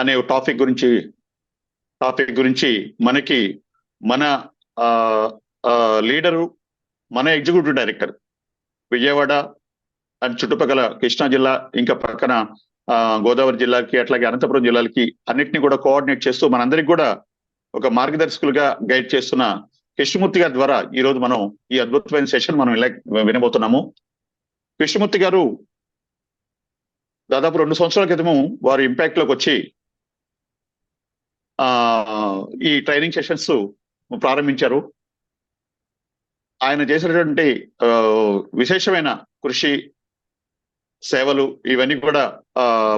అనే టాపిక్ గురించి మనకి మన లీడరు, మన ఎగ్జిక్యూటివ్ డైరెక్టర్ విజయవాడ అండ్ చుట్టుపక్కల కృష్ణా జిల్లా, ఇంకా పక్కన గోదావరి జిల్లాకి, అట్లాగే అనంతపురం జిల్లాలకి అన్నిటిని కూడా కోఆర్డినేట్ చేస్తూ మనందరికి కూడా ఒక మార్గదర్శకులుగా గైడ్ చేస్తున్న కృష్ణమూర్తి గారి ద్వారా ఈ రోజు మనం ఈ అద్భుతమైన సెషన్ మనం వినబోతున్నాము. కృష్ణమూర్తి గారు దాదాపు 2 సంవత్సరాల క్రితము వారు ఇంపాక్ట్ లోకి వచ్చి ఈ ట్రైనింగ్ సెషన్స్ ప్రారంభించారు. ఆయన చేసినటువంటి విశేషమైన కృషి, సేవలు ఇవన్నీ కూడా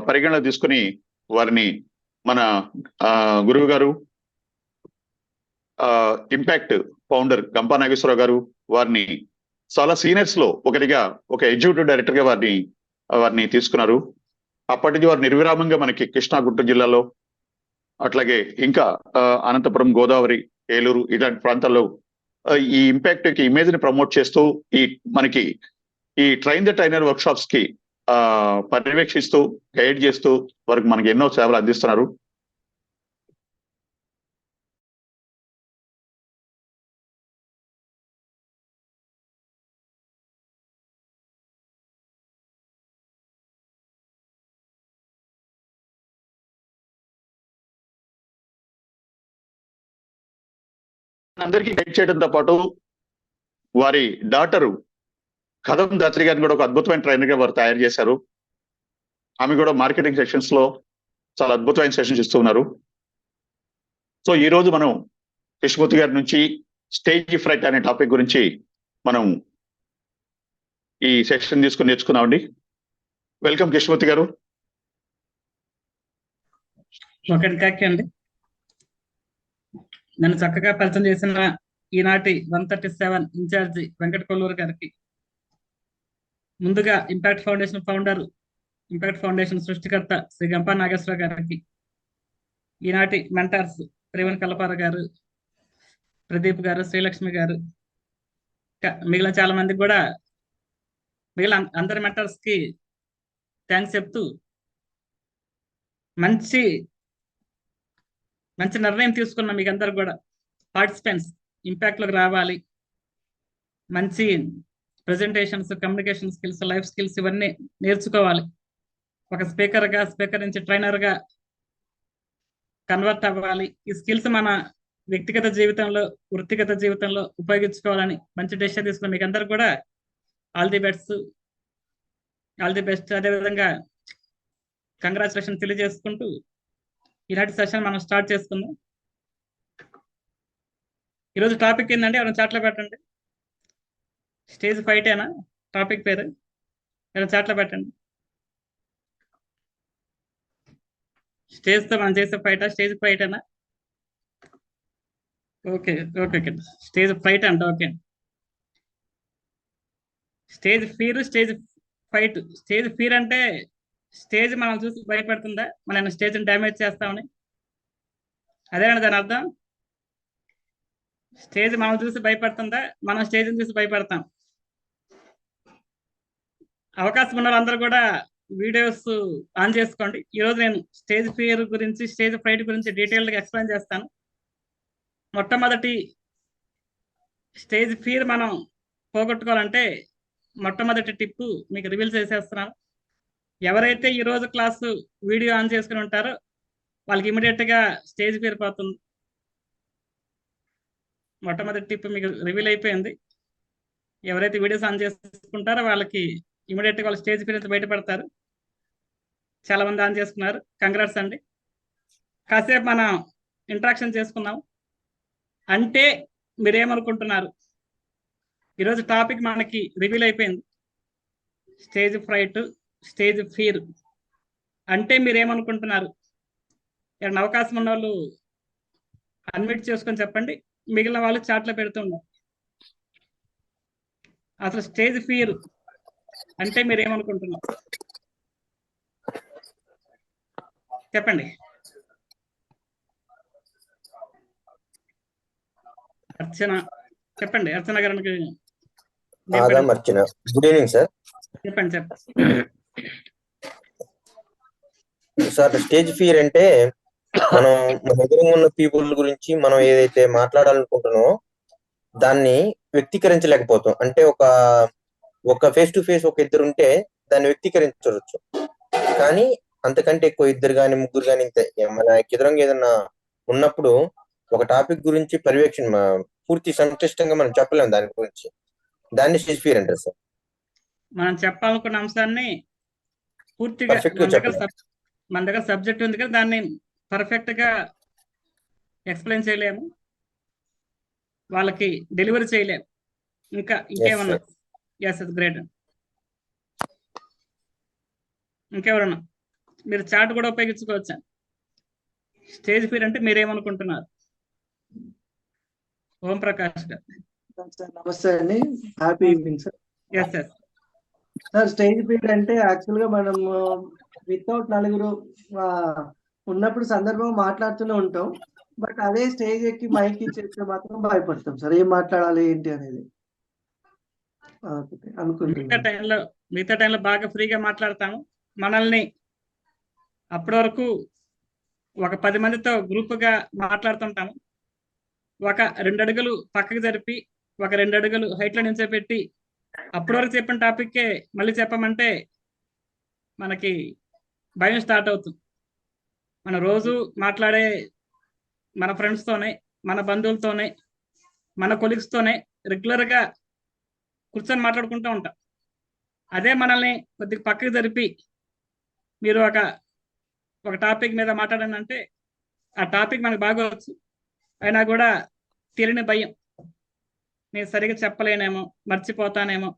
పరిగణలో తీసుకుని వారిని మన గురువు గారు, ఇంపాక్ట్ ఫౌండర్ గంపా నాగేశ్వరరావు గారు వారిని చాలా సీనియర్స్ లో ఒకటిగా, ఒక ఎగ్జిక్యూటివ్ డైరెక్టర్ గా వారిని తీసుకున్నారు. అప్పటికి వారు నిర్విరామంగా మనకి కృష్ణా, గుంటూరు జిల్లాలో, అట్లాగే ఇంకా అనంతపురం, గోదావరి, ఏలూరు ఇలాంటి ప్రాంతాల్లో ఈ ఇంపాక్ట్ కి ఇమేజ్ ని ప్రమోట్ చేస్తూ మనకి ఈ train the trainer work shops కి పర్యవేక్షిస్తూ, గైడ్ చేస్తూ వారికి మనకి ఎన్నో సేవలు అందిస్తున్నారు. అందరికీ గైడ్ చేయడంతో పాటు వారి డాటరు కదం దాత్రి గారిని కూడా ఒక అద్భుతమైన ట్రైనర్ గా వారు తయారు చేశారు. ఆమె కూడా మార్కెటింగ్ సెషన్స్ లో చాలా అద్భుతమైన సెషన్స్ ఇస్తూ ఉన్నారు. సో ఈ రోజు మనం కృష్ణమూర్తి గారి నుంచి స్టేజ్ ఫ్రైట్ అనే టాపిక్ గురించి మనం ఈ సెషన్ తీసుకుని నేర్చుకున్నామండి. వెల్కమ్ కృష్ణమూర్తి గారు. అండి, నన్ను చక్కగా పరిచయం చేసిన ఈనాటి 137 ఇన్ఛార్జి వెంకట కొల్లూరు గారికి, ముందుగా impact foundation founder, impact foundation సృష్టికర్త శ్రీ గంపా నాగేశ్వరరావు గారికి, ఈనాటి మెంటర్స్ రేవణ్ కలపార గారు, ప్రదీప్ గారు, శ్రీలక్ష్మి గారు, మిగిలిన చాలా మందికి కూడా, మిగిలిన అందరి మెంటర్స్ కి థ్యాంక్స్ చెప్తూ, మంచి నిర్ణయం తీసుకున్న మీకు అందరు కూడా పార్టిసిపెంట్స్ ఇంపాక్ట్ లోకి రావాలి, మంచి presentations, communication skills, life skills ఇవన్నీ నేర్చుకోవాలి, ఒక స్పీకర్ నుంచి ట్రైనర్ గా కన్వర్ట్ అవ్వాలి, ఈ స్కిల్స్ మన వ్యక్తిగత జీవితంలో, వృత్తిగత జీవితంలో ఉపయోగించుకోవాలని మంచి డెసిషన్ తీసుకున్న మీకు అందరు కూడా ఆల్ ది బెస్ట్. అదేవిధంగా కంగ్రాచులేషన్ తెలియజేసుకుంటూ ఈనాటి సెషన్ మనం స్టార్ట్ చేసుకుందాం. ఈరోజు టాపిక్ ఏంటంటే ఎవరైనా చాట్లో పెట్టండి. స్టేజ్ ఫైటేనా టాపిక్ పేరు? ఎవరైనా చాట్లో పెట్టండి. స్టేజ్తో మనం చేసే ఫైటా, స్టేజ్ ఫైటేనా? ఓకే, స్టేజ్ ఫైట్ అంట. Okay, stage fear, stage fight. Stage fear అంటే స్టేజ్ మనం చూసి భయపడుతుందా, మనం స్టేజ్ డ్యామేజ్ చేస్తామని, అదేనా దాని అర్థం? స్టేజ్ మనం చూసి భయపడుతుందా, మనం స్టేజ్ని చూసి భయపడతాం. అవకాశం ఉన్న వాళ్ళందరూ కూడా వీడియోస్ ఆన్ చేసుకోండి. ఈరోజు నేను స్టేజ్ ఫియర్ గురించి, స్టేజ్ ఫ్రైట్ గురించి డీటెయిల్గా ఎక్స్ప్లెయిన్ చేస్తాను. మొట్టమొదటి స్టేజ్ ఫియర్ మనం పోగొట్టుకోవాలంటే మొట్టమొదటి టిప్ మీకు రివీల్ చేసేస్తున్నాను. ఎవరైతే ఈరోజు క్లాసు వీడియో ఆన్ చేసుకుని ఉంటారో వాళ్ళకి ఇమీడియట్గా స్టేజ్ ఫియర్ పోతుంది. మొట్టమొదటి టిప్ మీకు రివీల్ అయిపోయింది. ఎవరైతే వీడియోస్ ఆన్ చేసుకుంటారో వాళ్ళకి ఇమీడియట్గా వాళ్ళు స్టేజ్ ఫియర్ నుంచి బయటపడతారు. చాలా మంది ఆన్ చేసుకున్నారు, కంగ్రాట్స్ అండి. కాసేపు మనం ఇంటరాక్షన్ చేసుకున్నాం. అంటే మీరేమనుకుంటున్నారు? ఈరోజు టాపిక్ మనకి రివీల్ అయిపోయింది, స్టేజ్ ఫ్రైట్, స్టేజ్ ఫియర్. అంటే మీరేమనుకుంటున్నారు? ఏమైనా అవకాశం ఉన్న వాళ్ళు అన్మ్యూట్ చేసుకొని చెప్పండి, మిగిలిన వాళ్ళు చాట్లో పెడుతున్నారు. అసలు స్టేజ్ ఫియర్ అంటే మీరేమనుకుంటున్నారు చెప్పండి. అర్చన చెప్పండి. అర్చన గారికి గుడ్ ఈవినింగ్ సార్. చెప్పండి. కొన్నిసార్లు స్టేజ్ ఫియర్ అంటే మనం మన ఎదురుగా ఉన్న పీపుల్ గురించి మనం ఏదైతే మాట్లాడాలనుకుంటున్నామో దాన్ని వ్యక్తీకరించలేకపోతాం. అంటే ఒక ఫేస్ టు ఫేస్ ఒక ఇద్దరు ఉంటే దాన్ని వ్యక్తీకరించవచ్చు, కానీ అంతకంటే ఎక్కువ ఇద్దరు కానీ ముగ్గురు కానీ ఇంతే మన ఎదురుగా ఏదన్నా ఉన్నప్పుడు ఒక టాపిక్ గురించి పూర్తి సంక్లిష్టంగా మనం చెప్పలేము దాని గురించి. దాన్ని స్టేజ్ ఫియర్ అంటారు సార్. మనం చెప్పాలనుకున్న అంశాన్ని పూర్తిగా పర్ఫెక్ట్ గా చెప్పలేము. మన దగ్గర సబ్జెక్ట్ ఉంది కదా, దాన్ని పర్ఫెక్ట్ గా ఎక్స్ప్లెయిన్ చేయలేము, వాళ్ళకి డెలివరీ చేయలేము. ఇంకేమన్నా? Yes great. ఇంకెవరన్నా? మీరు చాట్ కూడా ఉపయోగించుకోవచ్చా? స్టేజ్ ఫియర్ అంటే మీరేమనుకుంటున్నారు? ఓం ప్రకాష్ గారు. నమస్తే అండి, happy evening sir. Yes sir, stage fear అంటే యాక్చువల్ గా మనం వితౌట్ నలుగురు ఉన్నప్పుడు సందర్భం మాట్లాడుతూనే ఉంటాం. బట్ అదే స్టేజ్ ఎక్కి మైక్ ఇచ్చేస్తే మాత్రం భయపడతాం సార్, ఏం మాట్లాడాలి ఏంటి అనేది అనుకుంటున్నాం. మిగతా టైంలో బాగా ఫ్రీగా మాట్లాడతాము. మనల్ని అప్పటి వరకు ఒక 10 మందితో గ్రూప్గా మాట్లాడుతుంటాము. ఒక 2 అడుగులు పక్కకు జరిపి ఒక 2 అడుగులు హైట్లో నిల్చోపెట్టి అప్పటి వరకు చెప్పిన టాపిక్కే మళ్ళీ చెప్పమంటే మనకి భయం స్టార్ట్ అవుతుంది. మన రోజు మాట్లాడే మన ఫ్రెండ్స్తోనే, మన బంధువులతోనే, మన కొలీగ్స్తోనే రెగ్యులర్గా కూర్చొని మాట్లాడుకుంటూ ఉంటాం. అదే మనల్ని కొద్దిగా పక్కకు జరిపి మీరు ఒక టాపిక్ మీద మాట్లాడండి అంటే ఆ టాపిక్ మనకు బాగా వచ్చు, అయినా కూడా తీరని భయం, నేను సరిగా చెప్పలేనేమో, మర్చిపోతానేమో.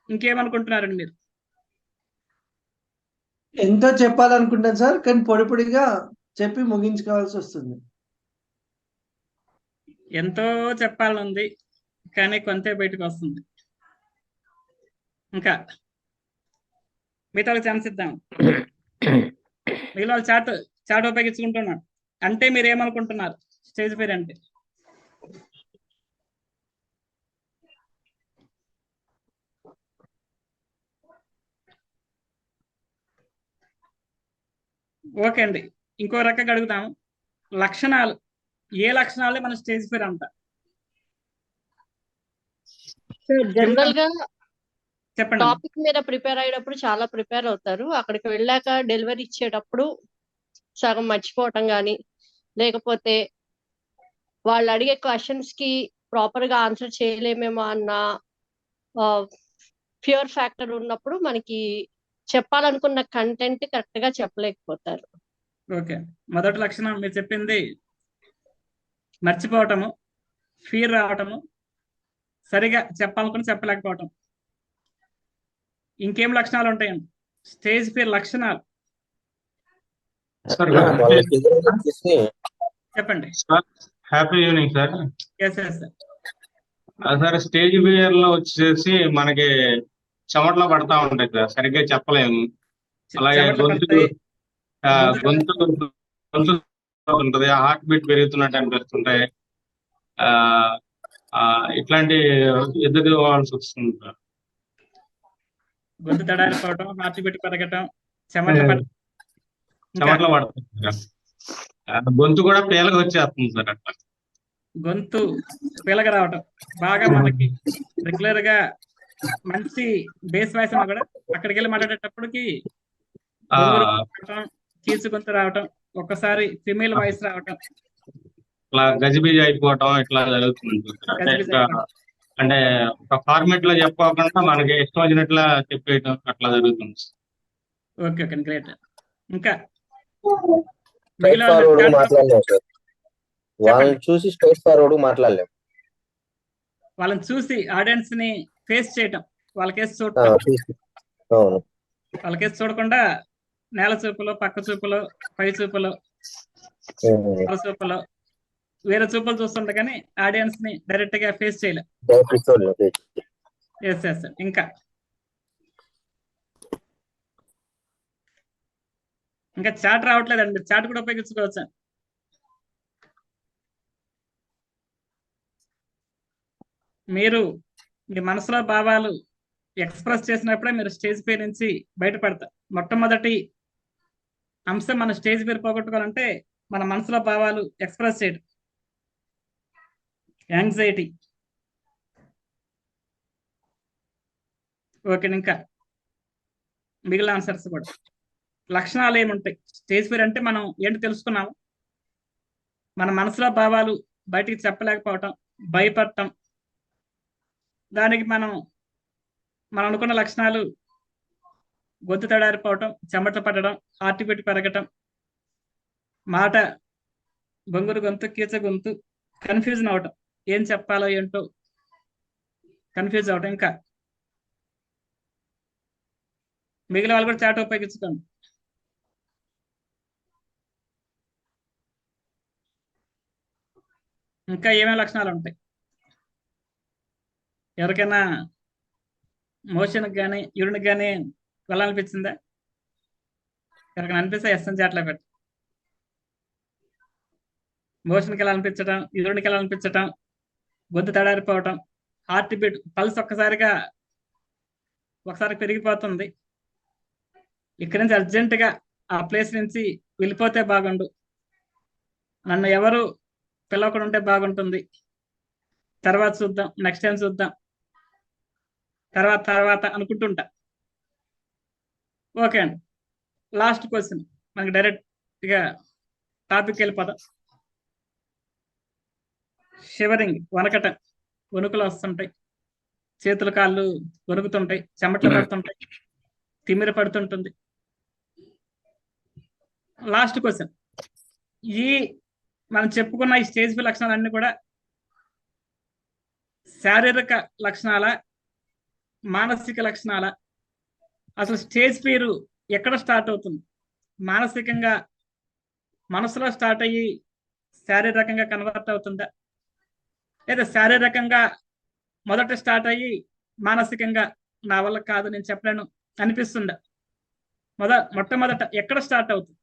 ఇంకేమనుకుంటున్నారండి మీరు? ఎంతో చెప్పాలనుకుంటాను సార్, కానీ పొడి పొడిగా చెప్పి ముగించుకోవాల్సి వస్తుంది. ఎంతో చెప్పాలనుంది కానీ కొంతే బయటకు వస్తుంది. ఇంకా మిగతా ఛాన్స్ ఇద్దాం. మిగిలిన వాళ్ళు చాట్ ఉపయోగించుకుంటున్నాడు అంటే మీరు ఏమనుకుంటున్నారు స్టేజ్ ఫియర్ అంటే? ఓకే అండి, ఇంకో రకంగా అడుగుతాము. లక్షణాలు, ఏ లక్షణాలే మన స్టేజ్ ఫియర్ అంట? జనరల్ గా చెప్పండి. టాపిక్ మీద ప్రిపేర్ అయ్యేటప్పుడు చాలా ప్రిపేర్ అవుతారు. అక్కడికి వెళ్ళాక డెలివరీ ఇచ్చేటప్పుడు సగం మర్చిపోవటం కానీ, లేకపోతే వాళ్ళు అడిగే క్వశ్చన్స్ కి ప్రాపర్ గా ఆన్సర్ చేయలేమేమో అన్న ఫియర్ ఫ్యాక్టర్ ఉన్నప్పుడు మనకి చెప్పాలనుకున్న కంటెంట్ కరెక్ట్ గా చెప్పలేకపోతారు. ఓకే, మొదటి లక్షణం మీరు చెప్పింది మర్చిపోవటము, ఫియర్ రావటము, సరిగా చెప్పాలనుకుని చెప్పలేకపోవటం. ఇంకేం లక్షణాలు ఉంటాయండి స్టేజ్ ఫియర్ లక్షణాలు? చెప్పండి. Happy evening sir. Yes sir, stage fear లో వచ్చేసి మనకి చెమటలో పడతా ఉంటాయి సార్, సరిగ్గా చెప్పలేము. అలాగే గొంతు ఉంటుంది, హార్ట్ బీట్ పెరుగుతున్నట్టు అనిపిస్తుంటాయి. ఇట్లాంటి ఎదుర్కోవాల్సి వస్తుంది సార్. గొంతు తడారిపోవటం, హార్ట్ బీట్ పెరగటం, చెమటలో పడుతుంది సార్. గొంతు కూడా పేలగా వచ్చేస్తుంది సార్. అట్లా గొంతు పేలగా రావటం, బాగా మనకి రెగ్యులర్ గా మంచి బేస్ వాయిస్ ఉన్నా కూడా అక్కడికి వెళ్ళి మాట్లాడేటప్పటికి కీచు గొంతు రావటం, ఒక్కసారి ఫిమేల్ వాయిస్ రావటం, ఇట్లా గజిబిజి అయిపోవటం ఇట్లా జరుగుతుంది. అంటే ఒక ఫార్మేట్ లో చెప్పుకోకుండా మనకి ఇష్టం వచ్చినట్లా చెప్పేయటం అట్లా జరుగుతుంది. Okay great. ఇంకా వాళ్ళని చూసి స్ట్రైట్ ఫార్వర్డ్ మాట్లాడలేము. వాళ్ళని చూసి ఆడియన్స్ ని ఫేస్ చేయటం, వాళ్ళకేసి చూడటం, వాళ్ళకేసి చూడకుండా నేల చూపులో, పక్క చూపులో, పై చూపులో, చూపులో వేరే చూపులు చూస్తుండే కానీ ఆడియన్స్ ని డైరెక్ట్ గా ఫేస్ చేయలేం. ఎస్ ఇంకా చాట్ రావట్లేదండి, చాట్ కూడా ఉపయోగించుకోవచ్చా? మీరు మీ మనసులో భావాలు ఎక్స్ప్రెస్ చేసినప్పుడే మీరు స్టేజ్ పై నుంచి మొట్టమొదటి అంశం మన స్టేజ్ పేరు పోగొట్టుకోవాలంటే మన మనసులో భావాలు ఎక్స్ప్రెస్ చేయడం. యాంగ్జైటీ. ఓకే, ఇంకా మిగిలిన ఆన్సర్స్ కూడా. లక్షణాలు ఏముంటాయి స్టేజ్ ఫియర్ అంటే? మనం ఏంటి తెలుసుకున్నాము. మన మనసులో భావాలు బయటికి చెప్పలేకపోవటం, భయపడటం. దానికి మనం అనుకున్న లక్షణాలు గొంతు తడారిపోవటం, చెమట పడడం, హార్ట్ బీట్ పెరగటం, మాట బొంగురు గొంతు, కీచ గొంతు, కన్ఫ్యూజన్ అవటం, ఏం చెప్పాలో ఏంటో కన్ఫ్యూజ్ అవటం. ఇంకా మిగిలిన వాళ్ళు కూడా చాట్ ఉపయోగించుకోండి. ఇంకా ఏమేమి లక్షణాలు ఉంటాయి? ఎవరికైనా మోషన్కి కానీ యూరిన్కి కానీ వెళ్ళాలనిపించిందా? ఎవరికైనా అనిపిస్తే ఎస్ఎన్ చాట్లో పెట్టి. మోషన్కి వెళ్ళాలనిపించడం, యూరిన్కి వెళ్ళాలనిపించటం, గొంతు తడారిపోవటం, హార్ట్ బీట్ పల్స్ ఒకసారి పెరిగిపోతుంది. ఇక్కడి నుంచి అర్జెంటుగా ఆ ప్లేస్ నుంచి వెళ్ళిపోతే బాగుండు, నన్ను ఎవరు పిలవకుండా ఉంటే బాగుంటుంది, తర్వాత చూద్దాం, నెక్స్ట్ టైం చూద్దాం, తర్వాత అనుకుంటుంటా. ఓకే అండి, లాస్ట్ క్వశ్చన్. మనకి డైరెక్ట్గా టాపిక్ వెళ్ళిపోదాం. షివరింగ్, వణకటం, వణుకులు వస్తుంటాయి, చేతులు కాళ్ళు వణుకుతుంటాయి, చెమటలు పడుతుంటాయి, తిమ్మిర పడుతుంటుంది. Last question. ఈ మనం చెప్పుకున్న ఈ స్టేజ్ ఫియర్ లక్షణాలన్నీ కూడా శారీరక లక్షణాల, మానసిక లక్షణాల? అసలు స్టేజ్ ఫియర్ ఎక్కడ స్టార్ట్ అవుతుంది? మానసికంగా మనసులో స్టార్ట్ అయ్యి శారీరకంగా కన్వర్ట్ అవుతుందా, లేదా శారీరకంగా మొదట స్టార్ట్ అయ్యి మానసికంగా నా వల్ల కాదు, నేను చెప్పలేను అనిపిస్తుందా? మొట్టమొదట ఎక్కడ స్టార్ట్ అవుతుంది?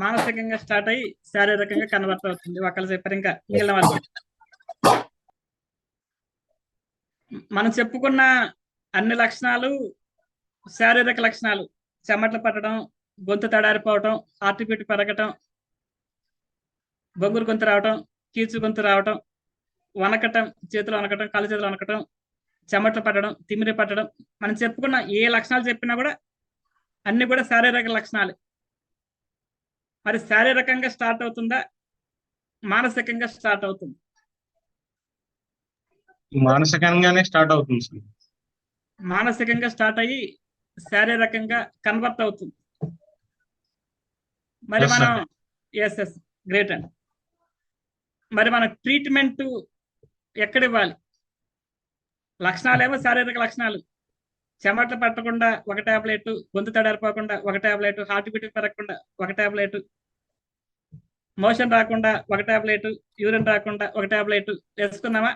మానసికంగా స్టార్ట్ అయ్యి శారీరకంగా కన్వర్ట్ అవుతుంది. ఒకళ్ళు చెప్పారు, ఇంకా మిగిలిన వాళ్ళు. మనం చెప్పుకున్న అన్ని లక్షణాలు శారీరక లక్షణాలు. చెమటలు పట్టడం, గొంతు తడారిపోవటం, హార్ట్ బీట్ పెరగటం, బొంగురు గొంతు రావటం, కీచు గొంతు రావటం, వనకటం, చేతులు వనకటం, కాళ్ళు చేతులు వనకటం, చెమటలు పట్టడం, తిమ్మిరి పట్టడం. మనం చెప్పుకున్న ఏ లక్షణాలు చెప్పినా కూడా అన్ని కూడా శారీరక లక్షణాలు. మరి శారీరకంగా స్టార్ట్ అవుతుందా, మానసికంగా స్టార్ట్ అవుతుంది? మానసికంగానే స్టార్ట్ అవుతుంది సార్. మానసికంగా స్టార్ట్ అయ్యి శారీరకంగా కన్వర్ట్ అవుతుంది. మరి Yes, మనం sir. ఎస్ గ్రేట్ అండి. మరి మన ట్రీట్మెంట్ ఎక్కడ ఇవ్వాలి? లక్షణాలేమో శారీరక లక్షణాలు. చెమటలు పట్టకుండా ఒక టాబ్లెట్, గొంతు తడారిపోకుండా ఒక టాబ్లెట్, హార్ట్ బీట్ పెరగకుండా ఒక టాబ్లెట్, మోషన్ రాకుండా ఒక టాబ్లెట్, యూరిన్ రాకుండా ఒక టాబ్లెట్ వేసుకున్నామా?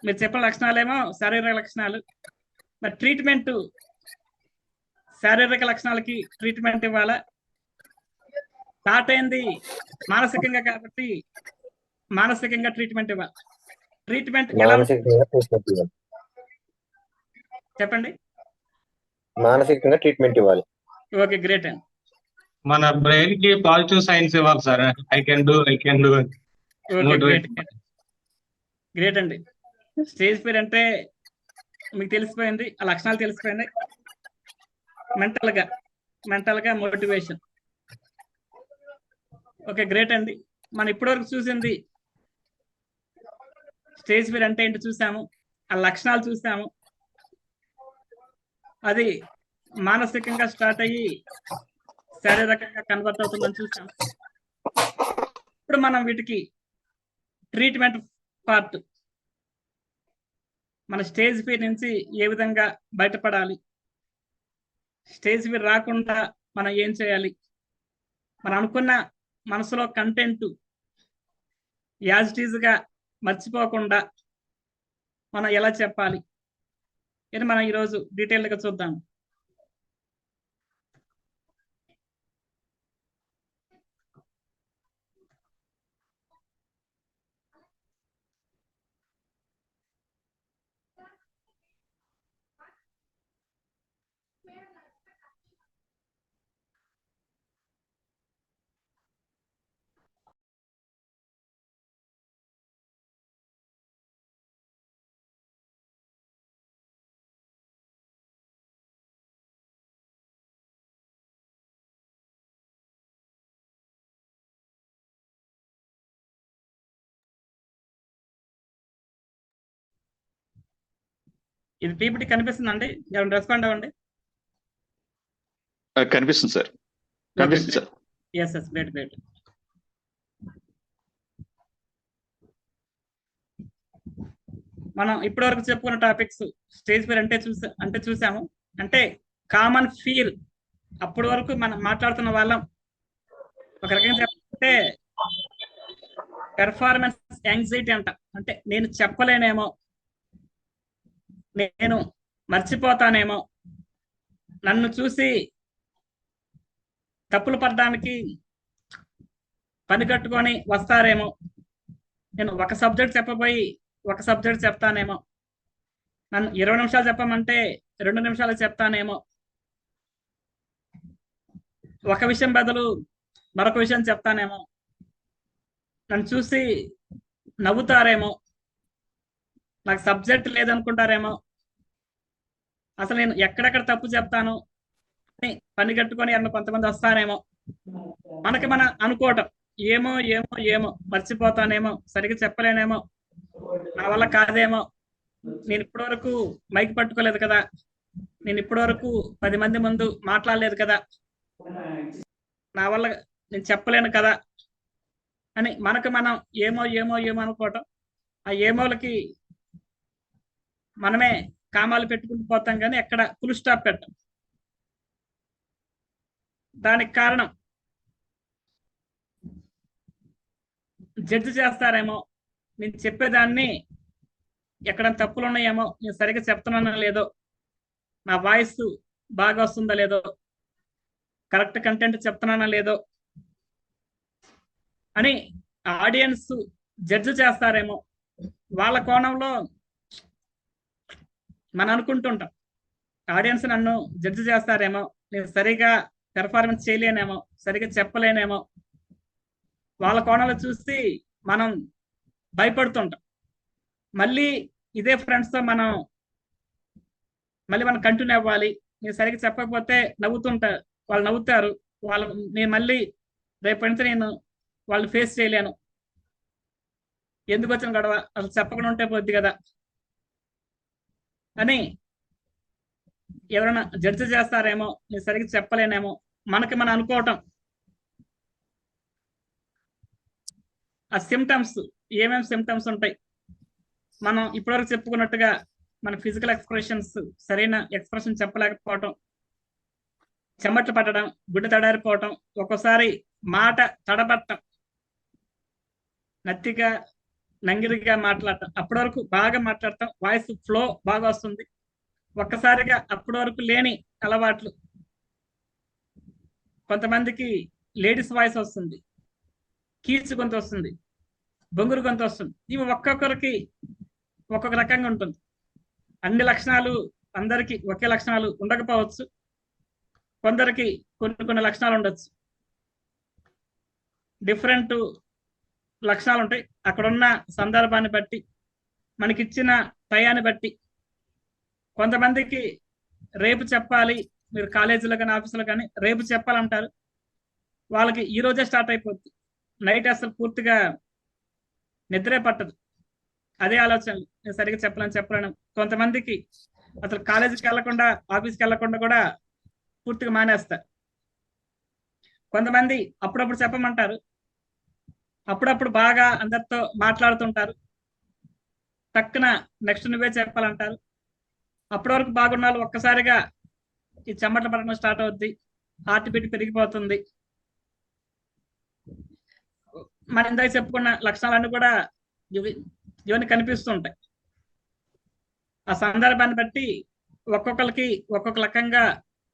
మీరు చెప్పిన లక్షణాలేమో శారీరక లక్షణాలు. మరి ట్రీట్మెంట్ శారీరక లక్షణాలకి ట్రీట్మెంట్ ఇవ్వాలా? స్టార్ట్ అయింది మానసికంగా కాబట్టి మానసికంగా ట్రీట్మెంట్ ఇవ్వాలి. ట్రీట్మెంట్ ఎలా చెప్పండి? మానసికంగా ట్రీట్మెంట్ ఇవ్వాలి. ఓకే, గ్రేట్ అండి. మన బ్రెయిన్ కి పాజిటివ్ సైన్స్ ఇవ్వాలి sir. I can do okay, great అండి. స్టేజ్ ఫియర్ అంటే మీకు తెలిసిపోయింది, ఆ లక్షణాలు తెలిసిపోయింది. మెంటల్ గా మోటివేషన్. ఓకే, గ్రేట్ అండి. మనం ఇప్పటివరకు చూసింది స్టేజ్ ఫియర్ అంటే ఏంటి చూసాము, ఆ లక్షణాలు చూసాము. అది మానసికంగా స్టార్ట్ అయ్యి శారీరకంగా కన్వర్ట్ అవుతుందని చూసాం. ఇప్పుడు మనం వీటికి ట్రీట్మెంట్ పార్ట్, మన స్టేజ్ ఫియర్ నుంచి ఏ విధంగా బయటపడాలి, స్టేజ్ ఫియర్ రాకుండా మనం ఏం చేయాలి, మనం అనుకున్న మనసులో కంటెంట్ యాజ్ ఇట్ ఈజ్ గా మర్చిపోకుండా మనం ఎలా చెప్పాలి అని మనం ఈరోజు డీటెయిల్గా చూద్దాం. ఇది పీపీటీ కనిపిస్తుందండి? ఎవరైనా రెస్పాండ్ అవ్వండి. కనిపిస్తుంది సార్, కనిపిస్తుంది sir. Yes yes, great great. మనం ఇప్పటివరకు చెప్పుకున్న టాపిక్స్ స్టేజ్ ఫియర్ అంటే చూసాము. అంటే కామన్ ఫీల్ అప్పటి వరకు మనం మాట్లాడుతున్న వాళ్ళం ఒక రకంగా చెప్పాలంటే పెర్ఫార్మెన్స్ యాంగ్జైటీ అంట. అంటే నేను చెప్పలేనేమో, నేను మర్చిపోతానేమో, నన్ను చూసి తప్పులు పడడానికి పని కట్టుకొని వస్తారేమో, నేను ఒక సబ్జెక్ట్ చెప్పబోయి ఒక సబ్జెక్ట్ చెప్తానేమో, నన్ను 20 నిమిషాలు చెప్పమంటే 2 నిమిషాలు చెప్తానేమో, ఒక విషయం బదులు మరొక విషయం చెప్తానేమో, నన్ను చూసి నవ్వుతారేమో, నాకు సబ్జెక్ట్ లేదనుకుంటారేమో, అసలు నేను ఎక్కడెక్కడ తప్పు చెప్తాను పని కట్టుకొని అన్న కొంతమంది వస్తారేమో, మనకి మనం అనుకోవటం ఏమో ఏమో ఏమో మర్చిపోతానేమో, సరిగ్గా చెప్పలేనేమో, నా వల్ల కాదేమో, నేను ఇప్పటి వరకు మైక్ పట్టుకోలేదు కదా, నేను ఇప్పటి వరకు 10 మంది ముందు మాట్లాడలేదు కదా, నా వల్ల నేను చెప్పలేను కదా అని మనకు మనం ఏమో ఏమో ఏమో అనుకోవటం. ఆ ఏమోలకి మనమే కామాలు పెట్టుకుంటూ పోతాం కానీ ఎక్కడ ఫుల్ స్టాప్ పెట్టం. దానికి కారణం జడ్జి చేస్తారేమో, నేను చెప్పేదాన్ని ఎక్కడ తప్పులు ఉన్నాయేమో, నేను సరిగ్గా చెప్తున్నానో లేదో, నా వాయిస్ బాగా వస్తుందో లేదో, కరెక్ట్ కంటెంట్ చెప్తున్నానో లేదో అని ఆడియన్స్ జడ్జి చేస్తారేమో. వాళ్ళ కోణంలో మనం అనుకుంటుంటాం ఆడియన్స్ నన్ను జడ్జి చేస్తారేమో, నేను సరిగా పెర్ఫార్మెన్స్ చేయలేనేమో, సరిగా చెప్పలేనేమో, వాళ్ళ కోణంలో చూసి మనం భయపడుతుంటాం. మళ్ళీ ఇదే ఫ్రెండ్స్తో మనం కంటిన్యూ అవ్వాలి. నేను సరిగ్గా చెప్పకపోతే వాళ్ళు నవ్వుతారు, నేను మళ్ళీ రేపటి నేను వాళ్ళు ఫేస్ చేయలేను, ఎందుకు వచ్చిన గొడవ, అసలు చెప్పకుండా ఉంటే పోద్ది కదా అని ఎవరైనా జడ్జి చేస్తారేమో, నేను సరిగ్గా చెప్పలేనేమో, మనకి మనం అనుకోవటం. ఆ సిమ్టమ్స్ ఏమేమి సిమ్టమ్స్ ఉంటాయి, మనం ఇప్పటివరకు చెప్పుకున్నట్టుగా మన ఫిజికల్ ఎక్స్ప్రెషన్స్ సరైన ఎక్స్ప్రెషన్ చెప్పలేకపోవటం, చెమట్లు పట్టడం, గుడ్డ తడారిపోవటం, ఒక్కోసారి మాట తడబట్టం, నత్తిగా నంగిరిగా మాట్లాడటం, అప్పటి వరకు బాగా మాట్లాడటం, వాయిస్ ఫ్లో బాగా వస్తుంది, ఒక్కసారిగా అప్పటి వరకు లేని అలవాట్లు, కొంతమందికి లేడీస్ వాయిస్ వస్తుంది, కీచు గొంతు వస్తుంది, బొంగురు గొంతు వస్తుంది. ఇవి ఒక్కొక్కరికి ఒక్కొక్క రకంగా ఉంటుంది. అన్ని లక్షణాలు అందరికీ ఒకే లక్షణాలు ఉండకపోవచ్చు, కొందరికి కొన్ని లక్షణాలు ఉండొచ్చు, డిఫరెంట్ లక్షణాలు ఉంటాయి. అక్కడున్న సందర్భాన్ని బట్టి, మనకిచ్చిన టయాన్ని బట్టి. కొంతమందికి రేపు చెప్పాలి, మీరు కాలేజీలో కానీ ఆఫీసులో కానీ రేపు చెప్పాలంటారు, వాళ్ళకి ఈ రోజే స్టార్ట్ అయిపోద్ది, నైట్ అసలు పూర్తిగా నిద్రే పట్టదు, అదే ఆలోచనలు, నేను సరిగ్గా చెప్పలేను. కొంతమందికి అసలు కాలేజీకి వెళ్లకుండా ఆఫీస్కి వెళ్లకుండా కూడా పూర్తిగా మానేస్తారు. కొంతమంది అప్పుడప్పుడు చెప్పమంటారు, అప్పుడప్పుడు బాగా అందరితో మాట్లాడుతుంటారు, టక్కున నెక్స్ట్ నువ్వే చెప్పాలంటారు. అప్పటి వరకు బాగున్న వాళ్ళు ఒక్కసారిగా ఈ చెమటలు పడడం స్టార్ట్ అవుద్ది, హార్ట్ బీట్ పెరిగిపోతుంది. మనం ఇందాక చెప్పుకున్న లక్షణాలన్నీ కూడా ఇవన్నీ కనిపిస్తుంటాయి. ఆ సందర్భాన్ని బట్టి ఒక్కొక్కరికి ఒక్కొక్క రకంగా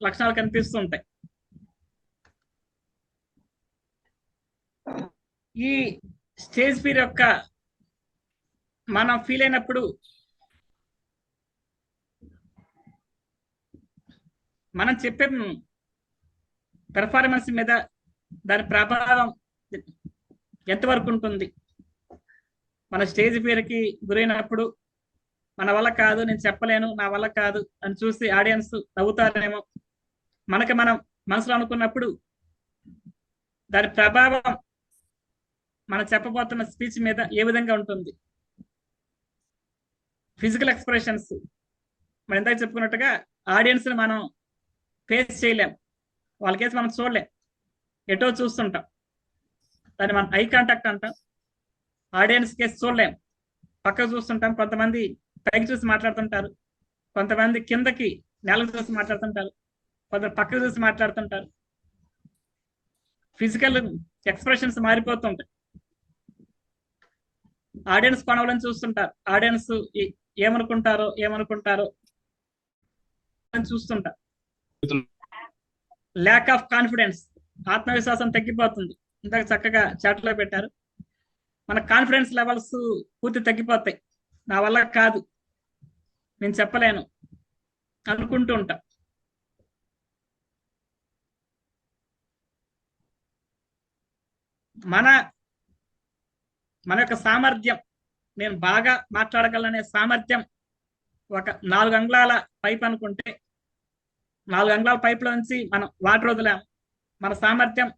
లక్షణాలు కనిపిస్తుంటాయి. ఈ స్టేజ్ ఫియర్ యొక్క మనం ఫీల్ అయినప్పుడు మనం చెప్పే పెర్ఫార్మెన్స్ మీద దాని ప్రభావం ఎంతవరకు ఉంటుంది. మన స్టేజ్ ఫియర్కి గురైనప్పుడు మన వల్ల కాదు, నేను చెప్పలేను, నా వల్ల కాదు అని చూసి ఆడియన్స్ నవ్వుతారేమో, మనకి మనం మనసులో అనుకున్నప్పుడు దాని ప్రభావం మనం చెప్పబోతున్న స్పీచ్ మీద ఏ విధంగా ఉంటుంది. ఫిజికల్ ఎక్స్ప్రెషన్స్ మనం ఇందాక చెప్పుకున్నట్టుగా ఆడియన్స్ ని మనం ఫేస్ చేయలేం, వాళ్ళకేసి మనం చూడలేం, ఎటో చూస్తుంటాం, దాన్ని మనం ఐ కాంటాక్ట్ అంటాం. ఆడియన్స్ కేసు చూడలేం, పక్కకు చూస్తుంటాం. కొంతమంది పైకి చూసి మాట్లాడుతుంటారు, కొంతమంది కిందకి నేలకు చూసి మాట్లాడుతుంటారు, కొందరు పక్కకు చూసి మాట్లాడుతుంటారు. ఫిజికల్ ఎక్స్ప్రెషన్స్ మారిపోతుంటాయి. ఆడియన్స్ కొనవాలని చూస్తుంటారు, ఆడియన్స్ ఏమనుకుంటారో అని చూస్తుంటారు. ల్యాక్ ఆఫ్ కాన్ఫిడెన్స్, ఆత్మవిశ్వాసం తగ్గిపోతుంది. ఇందాక చక్కగా చాట్ లో పెట్టారు, మన కాన్ఫిడెన్స్ లెవెల్స్ పూర్తి తగ్గిపోతాయి. నా వల్ల కాదు, నేను చెప్పలేను అనుకుంటూ ఉంటా. మన యొక్క సామర్థ్యం, నేను బాగా మాట్లాడగలనే సామర్థ్యం ఒక 4 అంగుళాల పైప్ అనుకుంటే, 4 అంగుళాల పైపులో నుంచి మనం వాటర్ వదిలాం, మన సామర్థ్యం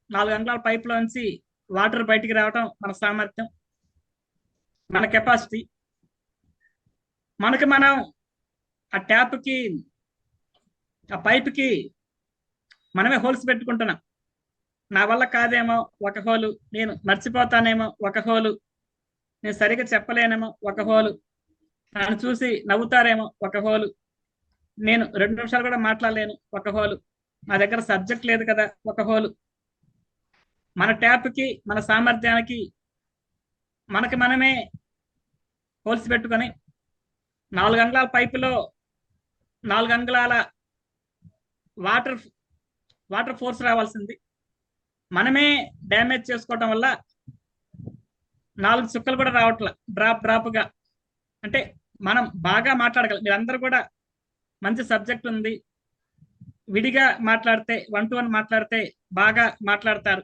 4 అంగుళాల పైపులో నుంచి వాటర్ బయటికి రావటం మన సామర్థ్యం, మన కెపాసిటీ. మనకి మనం ఆ ట్యాప్కి, ఆ పైప్కి మనమే హోల్స్ పెట్టుకుంటున్నాం. నా వల్ల కాదేమో ఒక హోలు, నేను మర్చిపోతానేమో ఒక హోలు, నేను సరిగ్గా చెప్పలేనేమో ఒక హోలు, నన్ను చూసి నవ్వుతారేమో ఒక హోలు, నేను 2 నిమిషాలు కూడా మాట్లాడలేను ఒక హోలు, నా దగ్గర సబ్జెక్ట్ లేదు కదా ఒక హోలు. మన ట్యాప్కి, మన సామర్థ్యానికి మనకి మనమే హోల్స్ పెట్టుకొని 4 అంగుళాల పైపులో 4 అంగుళాల వాటర్ ఫోర్స్ రావాల్సింది, మనమే డ్యామేజ్ చేసుకోవటం వల్ల 4 చుక్కలు కూడా రావట్ల, డ్రాప్ గా. అంటే మనం బాగా మాట్లాడగలం, మీరందరూ కూడా మంచి సబ్జెక్ట్ ఉంది, విడిగా మాట్లాడితే 1 to 1 మాట్లాడితే బాగా మాట్లాడతారు.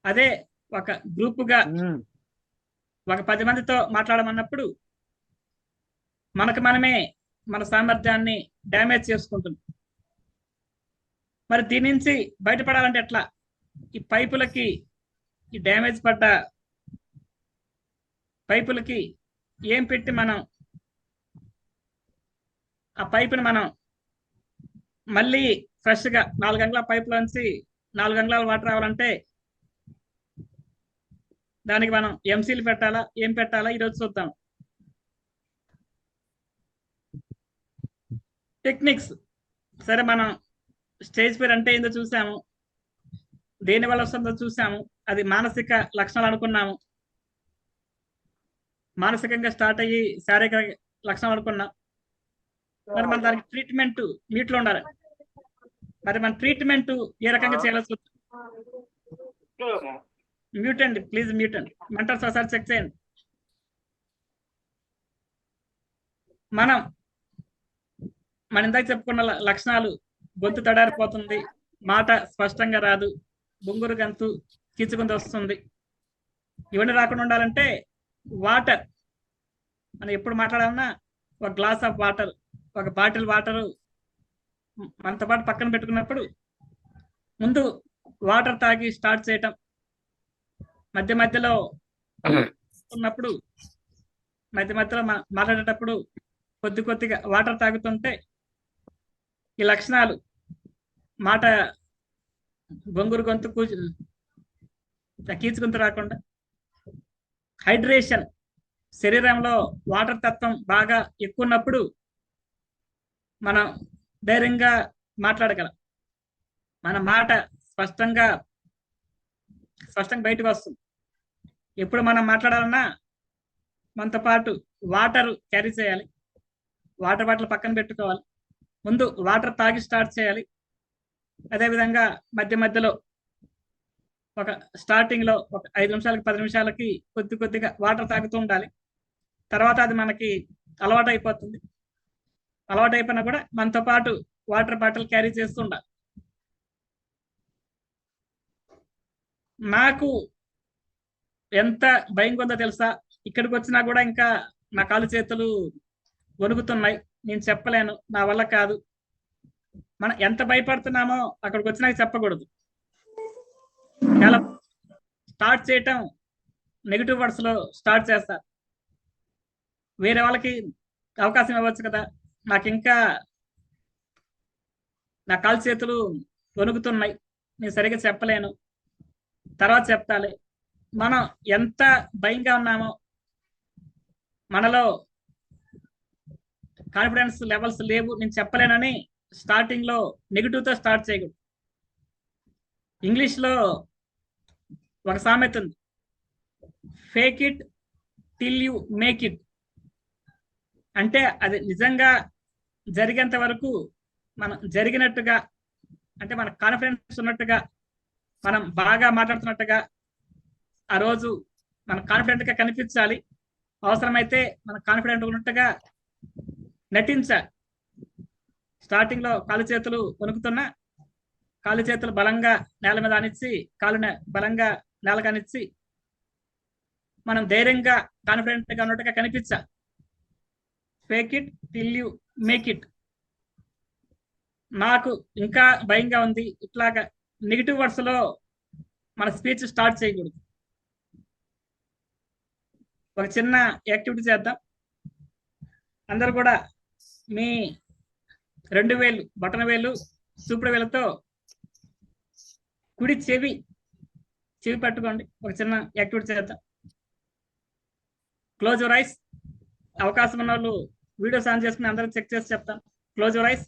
అదే ఒక గ్రూపుగా ఒక 10 మందితో మాట్లాడమన్నప్పుడు మనకు మనమే మన సామర్థ్యాన్ని డ్యామేజ్ చేసుకుంటుంది. మరి దీని నుంచి బయటపడాలంటే ఎట్లా? ఈ పైపులకి, ఈ డ్యామేజ్ పడ్డ పైపులకి ఏం పెట్టి మనం ఆ పైపుని మనం మళ్ళీ ఫ్రెష్ గా 4 అంగుళాల పైపులోంచి 4 అంగుళాల వాటర్ రావాలంటే దానికి మనం ఎంసీలు పెట్టాలా, ఏం పెట్టాలా ఈరోజు చూద్దాం. టెక్నిక్స్. సరే, మనం స్టేజ్ ఫియర్ అంటే ఏందో చూసాము, దేని వల్ల వస్తుందో చూసాము, అది మానసిక లక్షణాలు అనుకున్నాము, మానసికంగా స్టార్ట్ అయ్యి శారీరక లక్షణాలు అనుకున్నాం. మరి మన దానికి ట్రీట్మెంట్ మీట్లో ఉండాలి. మరి మన ట్రీట్మెంట్ ఏ రకంగా చేయాల్సి వస్తుంది? మ్యూట్ అండి, ప్లీజ్ మ్యూట్ అండి. మెంటర్స్ ఒకసారి చెక్ చేయండి. మన ఇందాక చెప్పుకున్న లక్షణాలు, గొంతు తడారిపోతుంది, మాట స్పష్టంగా రాదు, బొంగురు గంతు, కీచుకుంది వస్తుంది, ఇవన్నీ రాకుండా ఉండాలంటే వాటర్, మనం ఎప్పుడు మాట్లాడాలన్నా ఒక గ్లాస్ ఆఫ్ వాటర్, ఒక బాటిల్ వాటర్ మనతో పాటు పక్కన పెట్టుకున్నప్పుడు ముందు వాటర్ తాగి స్టార్ట్ చేయటం, మధ్య మధ్యలో ఉన్నప్పుడు, మధ్యలో మాట్లాడేటప్పుడు కొద్దిగా వాటర్ తాగుతుంటే ఈ లక్షణాలు, మాట బొంగురు గొంతు, కీచుకుంటూ రాకుండా, హైడ్రేషన్, శరీరంలో వాటర్ తత్వం బాగా ఎక్కువ ఉన్నప్పుడు మనం ధైర్యంగా మాట్లాడగలం, మన మాట స్పష్టంగా బయటకు వస్తుంది. ఎప్పుడు మనం మాట్లాడాలన్నా మనతో పాటు వాటర్ క్యారీ చేయాలి, వాటర్ బాటిల్ పక్కన పెట్టుకోవాలి, ముందు వాటర్ తాగి స్టార్ట్ చేయాలి. అదేవిధంగా మధ్యలో ఒక స్టార్టింగ్ లో ఒక 5 నిమిషాలకి 10 నిమిషాలకి కొద్దిగా వాటర్ తాగుతూ ఉండాలి. తర్వాత అది మనకి అలవాటు అయిపోతుంది. అలవాటు అయిపోయినా కూడా మనతో పాటు వాటర్ బాటిల్ క్యారీ చేస్తూ ఉండాలి. నాకు ఎంత భయంగా ఉందో తెలుసా? ఇక్కడికి వచ్చినా కూడా ఇంకా నా కాలు చేతులు వణుకుతున్నాయి, నేను చెప్పలేను, నా వల్ల కాదు. మనం ఎంత భయపడుతున్నామో అక్కడికి వచ్చినాక చెప్పకూడదు. చాలా స్టార్ట్ చేయటం నెగిటివ్ వర్డ్స్ లో స్టార్ట్ చేస్తారు. వేరే వాళ్ళకి అవకాశం ఇవ్వచ్చు కదా, నాకు ఇంకా నా కాలు చేతులు వణుకుతున్నాయి, నేను సరిగ్గా చెప్పలేను, తర్వాత చెప్తాలి. మనం ఎంత భయంగా ఉన్నామో, మనలో కాన్ఫిడెన్స్ లెవెల్స్ లేవు, నేను చెప్పలేనని స్టార్టింగ్ లో నెగిటివ్ తో స్టార్ట్ చేయకూడదు. ఇంగ్లీష్ లో ఒక సామెత ఉంది, fake it till you make it. అంటే అది నిజంగా జరిగేంత వరకు మనం జరిగినట్టుగా, అంటే మన కాన్ఫిడెన్స్ ఉన్నట్టుగా, మనం బాగా మాట్లాడుతున్నట్టుగా ఆ రోజు మన కాన్ఫిడెంట్ గా కనిపించాలి. అవసరమైతే మన కాన్ఫిడెంట్ ఉన్నట్టుగా నటించాలి. స్టార్టింగ్ లో కాలు చేతులు వణుకుతున్నా కాలు చేతులు బలంగా నేల మీద ఆనిచ్చి, కాలు బలంగా నేల కానిచ్చి మనం ధైర్యంగా కాన్ఫిడెంట్ గా ఉన్నట్టుగా కనిపించాలి. Fake it till you make it. నాకు ఇంకా భయంగా ఉంది, ఇట్లాగా నెగిటివ్ వర్డ్స్ లో మన స్పీచ్ స్టార్ట్ చేయకూడదు. ఒక చిన్న యాక్టివిటీ చేద్దాం. అందరు కూడా మీ 2 వేలు బొటన వేలు చూపుడు వేలతో కుడి చెవి పట్టుకోండి. ఒక చిన్న యాక్టివిటీ చేద్దాం. Close your eyes. అవకాశం ఉన్న వాళ్ళు వీడియోస్ ఆన్ చేసుకుని అందరూ చెక్ చేసి చెప్తాను. Close your eyes,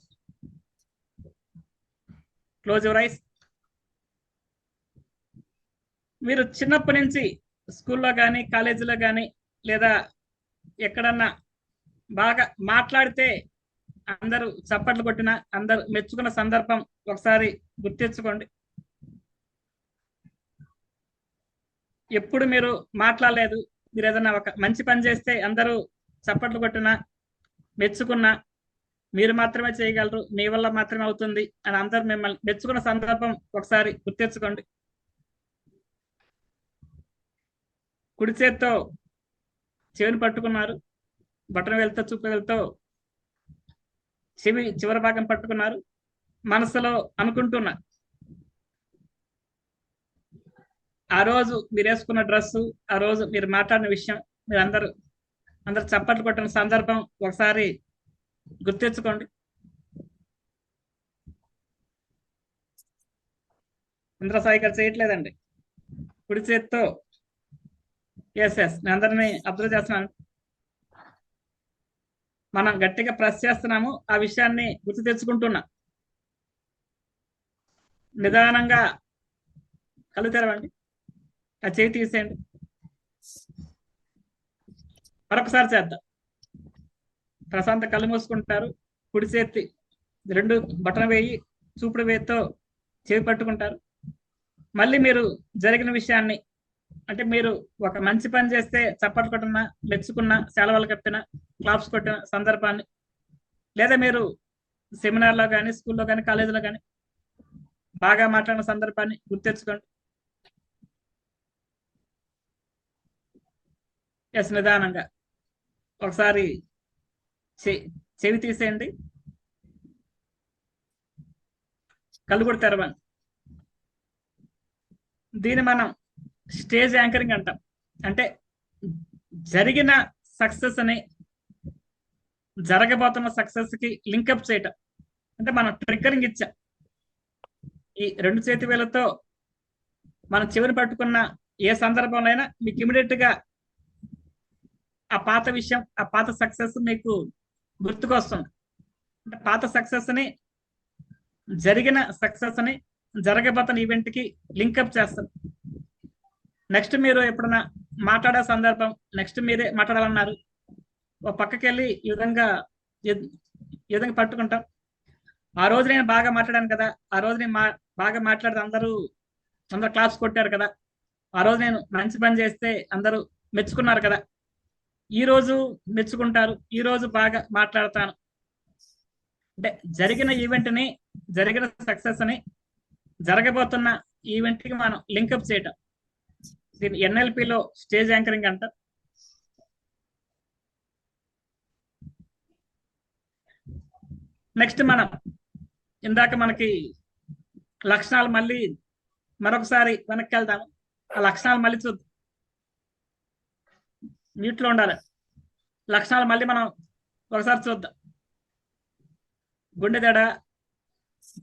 close your eyes. మీరు చిన్నప్పటి నుంచి స్కూల్లో కానీ కాలేజీలో కానీ లేదా ఎక్కడన్నా బాగా మాట్లాడితే అందరూ చప్పట్లు కొట్టిన, అందరూ మెచ్చుకున్న సందర్భం ఒకసారి గుర్తించుకోండి. ఎప్పుడు మీరు మాట్లాడలేదు, మీరు ఏదైనా ఒక మంచి పని చేస్తే అందరూ చప్పట్లు కొట్టినా మెచ్చుకున్నా, మీరు మాత్రమే చేయగలరు, మీ వల్ల మాత్రమే అవుతుంది అని అందరూ మిమ్మల్ని మెచ్చుకున్న సందర్భం ఒకసారి గుర్తించుకోండి. కుడి చేత్తో చెవిని పట్టుకున్నారు, బటన్ వేలుతో చూపు వేలుతో చెవి చివరి భాగం పట్టుకున్నారు. మనసులో అనుకుంటున్నారు, ఆ రోజు మీరు వేసుకున్న డ్రెస్సు, ఆ రోజు మీరు మాట్లాడిన విషయం, మీరు అందరూ చప్పట్లు కొట్టిన సందర్భం ఒకసారి గుర్తించుకోండి. ఇంద్రసాయి గారు చేయట్లేదండి. కుడి చేత్తో ఎస్ నేను అందరినీ అబ్జర్వ్ చేస్తున్నాను. మనం గట్టిగా ప్రెస్ చేస్తున్నాము, ఆ విషయాన్ని గుర్తు తెచ్చుకుంటున్నా. నిదానంగా కళ్ళు తెరవండి, ఆ చేయి తీసేయండి. మరొకసారి చేద్దాం. ప్రశాంత కళ్ళు మూసుకుంటారు, కుడి చేతి 2 బటన వేయి చూపుడు వేయితో చెవి పట్టుకుంటారు. మళ్ళీ మీరు జరిగిన విషయాన్ని, అంటే మీరు ఒక మంచి పని చేస్తే చప్పట్లు కొట్టిన, మెచ్చుకున్న, సెలవులు కప్పిన, క్లాప్స్ కొట్టిన సందర్భాన్ని, లేదా మీరు సెమినార్లో కానీ స్కూల్లో కానీ కాలేజీలో కానీ బాగా మాట్లాడిన సందర్భాన్ని గుర్తించుకోండి. ఎస్ నిదానంగా ఒకసారి చెవి తీసేయండి, కళ్ళు కూడా తెరవండి. దీన్ని మనం స్టేజ్ యాంకరింగ్ అంటాం. అంటే జరిగిన సక్సెస్ అని జరగబోతున్న సక్సెస్ కి లింకప్ చేయటం. అంటే మనం ట్రిగ్గరింగ్ ఇచ్చాం. ఈ 2 చేతి వేలతో మనం చెవిని పట్టుకున్న ఏ సందర్భంలో అయినా మీకు ఇమీడియట్ గా ఆ పాత విషయం, ఆ పాత సక్సెస్ మీకు గుర్తుకొస్తుంది. అంటే పాత సక్సెస్ ని, జరిగిన సక్సెస్ ని జరగబోతున్న ఈవెంట్ కి లింకప్ చేస్తారు. నెక్స్ట్ మీరు ఎప్పుడన్నా మాట్లాడే సందర్భం, నెక్స్ట్ మీరే మాట్లాడాలన్నారు, ఒక పక్కకి వెళ్ళి ఈ విధంగా పట్టుకుంటాం. ఆ రోజు నేను బాగా మాట్లాడాను కదా, ఆ రోజు నేను బాగా మాట్లాడితే అందరూ క్లాప్స్ కొట్టారు కదా, ఆ రోజు నేను మంచి పని చేస్తే అందరూ మెచ్చుకున్నారు కదా, ఈ రోజు మెచ్చుకుంటారు, ఈ రోజు బాగా మాట్లాడతాను. అంటే జరిగిన ఈవెంట్ ని, జరిగిన సక్సెస్ ని జరగబోతున్న ఈవెంట్ కి మనం లింకప్ చేయటం. దీన్ని ఎన్ఎల్పిలో స్టేజ్ యాంకరింగ్ అంటారు. నెక్స్ట్ మనం ఇందాక మనకి లక్షణాలు మళ్ళీ మరొకసారి వెనక్కి వెళ్దాము. ఆ లక్షణాలు మళ్ళీ చూద్దాం. మ్యూట్లో ఉండాలి. లక్షణాలు మళ్ళీ మనం ఒకసారి చూద్దాం. గుండె దడ,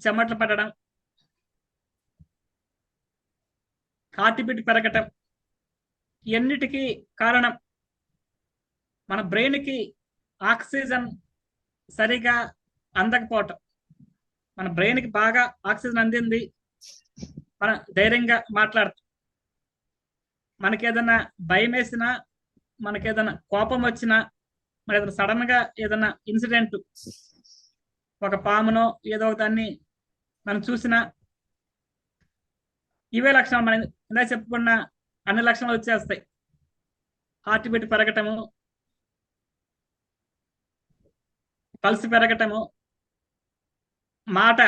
చెమటలు పట్టడం, హార్ట్ బీట్ పెరగటం, ఎన్నిటికీ కారణం మన బ్రెయిన్కి ఆక్సిజన్ సరిగా అందకపోవటం. మన బ్రెయిన్కి బాగా ఆక్సిజన్ అందింది, మనం ధైర్యంగా మాట్లాడతాం. మనకేదన్నా భయం వేసినా, మనకేదన్నా కోపం వచ్చినా, మన ఏదైనా సడన్ గా ఏదైనా ఇన్సిడెంట్, ఒక పామునో ఏదో ఒక దాన్ని మనం చూసినా, ఇవే లక్షణాలు మనం ఇందాక చెప్పుకున్న అన్ని లక్షణాలు వచ్చేస్తాయి. హార్ట్ బీట్ పెరగటము, పల్స్ పెరగటము, మాట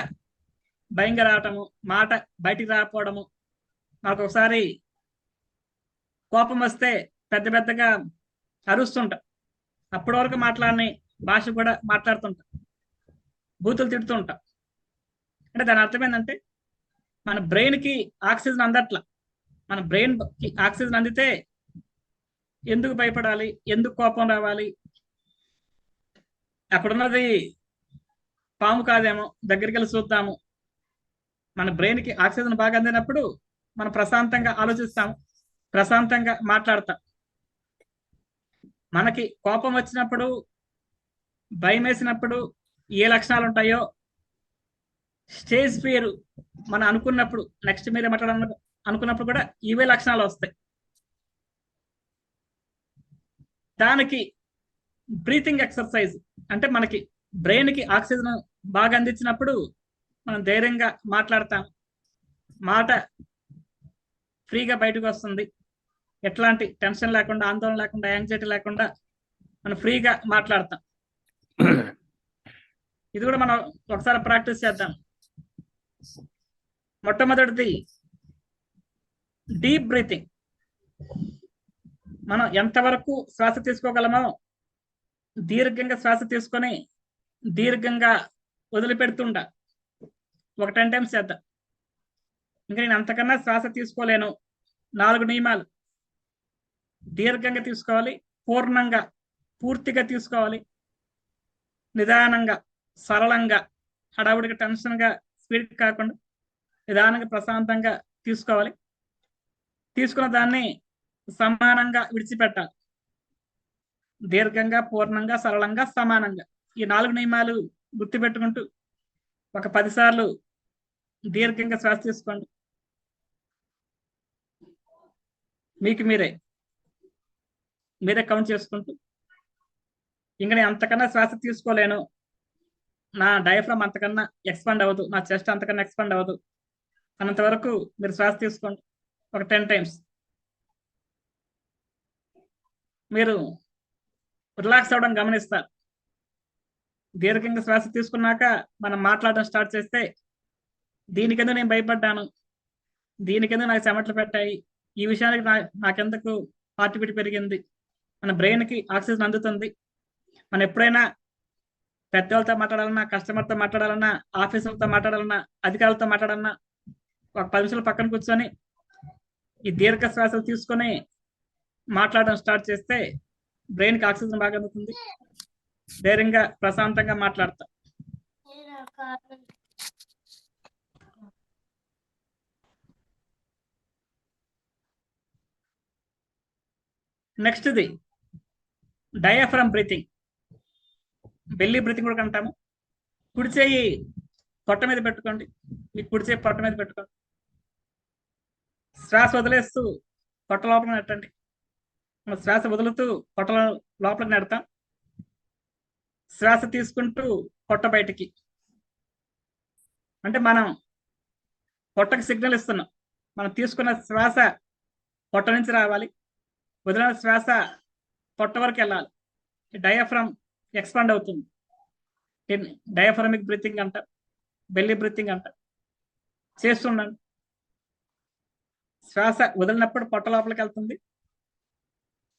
భయంగా రావటము, మాట బయటికి రాకపోవడము. నాకు ఒకసారి కోపం వస్తే పెద్ద పెద్దగా అరుస్తుంటా, అప్పటి వరకు మాట్లాడని భాష కూడా మాట్లాడుతుంటా, బూతులు తిడుతుంటా. అంటే దాని అర్థం ఏంటంటే మన బ్రెయిన్కి ఆక్సిజన్ అందట్ల. మన బ్రెయిన్కి ఆక్సిజన్ అందితే ఎందుకు భయపడాలి, ఎందుకు కోపం రావాలి, అక్కడున్నది పాము కాదేమో, దగ్గరికి వెళ్ళి చూద్దాము. మన బ్రెయిన్కి ఆక్సిజన్ బాగా అందినప్పుడు మనం ప్రశాంతంగా ఆలోచిస్తాము, ప్రశాంతంగా మాట్లాడతాం. మనకి కోపం వచ్చినప్పుడు, భయం వేసినప్పుడు ఏ లక్షణాలు ఉంటాయో, స్టేజ్ ఫియర్ మనం అనుకున్నప్పుడు, నెక్స్ట్ మీరే మాట్లాడాలి అనుకున్నప్పుడు కూడా ఇవే లక్షణాలు వస్తాయి. దానికి బ్రీతింగ్ ఎక్సర్సైజ్ అంటే మనకి బ్రెయిన్కి ఆక్సిజన్ బాగా అందించినప్పుడు మనం ధైర్యంగా మాట్లాడతాం, మాట ఫ్రీగా బయటకు వస్తుంది, ఎట్లాంటి టెన్షన్ లేకుండా, ఆందోళన లేకుండా, యాంగ్జైటీ లేకుండా మనం ఫ్రీగా మాట్లాడతాం. ఇది కూడా మనం ఒకసారి ప్రాక్టీస్ చేద్దాం. మొట్టమొదటిది డీప్ బ్రీతింగ్. మనం ఎంతవరకు శ్వాస తీసుకోగలమో దీర్ఘంగా శ్వాస తీసుకొని దీర్ఘంగా వదిలిపెడుతుంటా. ఒక 10 times చేద్దాం. ఇంకా నేను అంతకన్నా శ్వాస తీసుకోలేను. 4 నియమాలు. దీర్ఘంగా తీసుకోవాలి, పూర్ణంగా పూర్తిగా తీసుకోవాలి, నిదానంగా సరళంగా, హడావుడిగా టెన్షన్గా స్పీడ్ కాకుండా నిదానంగా ప్రశాంతంగా తీసుకోవాలి. తీసుకున్న దాన్ని సమానంగా విడిచిపెట్టాలి. దీర్ఘంగా, పూర్ణంగా, సరళంగా, సమానంగా. ఈ 4 నియమాలు గుర్తుపెట్టుకుంటూ ఒక 10 సార్లు దీర్ఘంగా శ్వాస తీసుకోండి. మీకు మీరే కౌంట్ చేసుకుంటూ, ఇంకా నేను అంతకన్నా శ్వాస తీసుకోలేను, నా డయాఫ్రామ్ అంతకన్నా ఎక్స్పాండ్ అవ్వదు, నా చెస్ట్ అంతకన్నా ఎక్స్పాండ్ అవ్వదు అన్నంత వరకు మీరు శ్వాస తీసుకోండి. ఒక 10 times. మీరు రిలాక్స్ అవ్వడం గమనిస్తారు. దీర్ఘంగా శ్వాస తీసుకున్నాక మనం మాట్లాడడం స్టార్ట్ చేస్తే, దీనికెందుకు నేను భయపడ్డాను, దీనికెందుకు నాకు చెమటలు పెట్టాయి, ఈ విషయానికి నాకెందుకు హార్ట్ బీట్ పెరిగింది. మన బ్రెయిన్కి ఆక్సిజన్ అందుతుంది. మనం ఎప్పుడైనా పెద్దవాళ్ళతో మాట్లాడాలన్నా, కస్టమర్తో మాట్లాడాలన్నా, ఆఫీసర్లతో మాట్లాడాలన్నా, అధికారులతో మాట్లాడాలన్నా ఒక 10 నిమిషాలు పక్కన కూర్చొని ఈ దీర్ఘ శ్వాసలు తీసుకొని మాట్లాడడం స్టార్ట్ చేస్తే బ్రెయిన్కి ఆక్సిజన్ బాగా అందుతుంది, ధైర్యంగా ప్రశాంతంగా మాట్లాడతాం. నెక్స్ట్ది డయాఫ్రామ్ బ్రీతింగ్, బెల్లీ బ్రీతింగ్ కూడా అంటాము. కుడి చేయి పొట్ట మీద పెట్టుకోండి, మీ కుడి చేయి పొట్ట మీద పెట్టుకోండి. శ్వాస వదిలేస్తూ పొట్ట లోపల నెట్టండి. మనం శ్వాస వదులుతూ పొట్ట లోపలికి నెడతాం. శ్వాస తీసుకుంటూ పొట్ట బయటికి. అంటే మనం పొట్టకి సిగ్నల్ ఇస్తున్నాం. మనం తీసుకున్న శ్వాస పొట్ట నుంచి రావాలి, వదిలిన శ్వాస పొట్ట వరకు వెళ్ళాలి. డయాఫ్రామ్ ఎక్స్పాండ్ అవుతుంది. డయాఫ్రామిక్ బ్రీతింగ్ అంట, బెల్లీ బ్రీతింగ్ అంట. చేస్తుండండి. శ్వాస వదిలినప్పుడు పొట్ట లోపలికి వెళ్తుంది,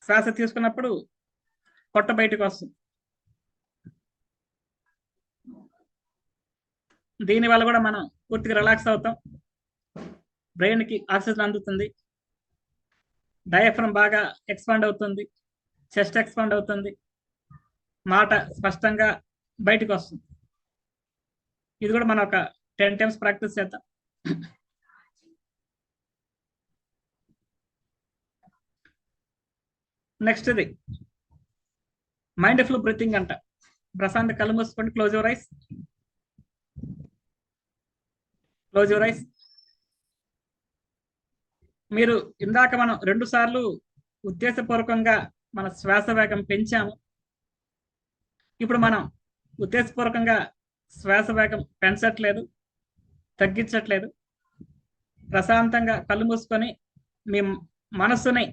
శ్వాస తీసుకున్నప్పుడు పొట్ట బయటకు వస్తుంది. దీనివల్ల కూడా మనం పూర్తిగా రిలాక్స్ అవుతాం, బ్రెయిన్కి ఆక్సిజన్ అందుతుంది, డయాఫ్రామ్ బాగా ఎక్స్పాండ్ అవుతుంది, చెస్ట్ ఎక్స్పాండ్ అవుతుంది, మాట స్పష్టంగా బయటకు వస్తుంది. ఇది కూడా మనం ఒక 10 times ప్రాక్టీస్ చేద్దాం. నెక్స్ట్ ఇది మైండ్ఫుల్ బ్రీతింగ్ అంట. ప్రశాంత్ కళ్ళు మూసుకోండి. Close your eyes. Close your eyes. మీరు ఇందాక మనం 2 సార్లు ఉద్దేశపూర్వకంగా మన శ్వాస వేగం పెంచాము. ఇప్పుడు మనం ఉద్దేశపూర్వకంగా శ్వాస వేగం పెంచట్లేదు, తగ్గించట్లేదు. ప్రశాంతంగా కళ్ళు మూసుకొని మీ మనస్సుని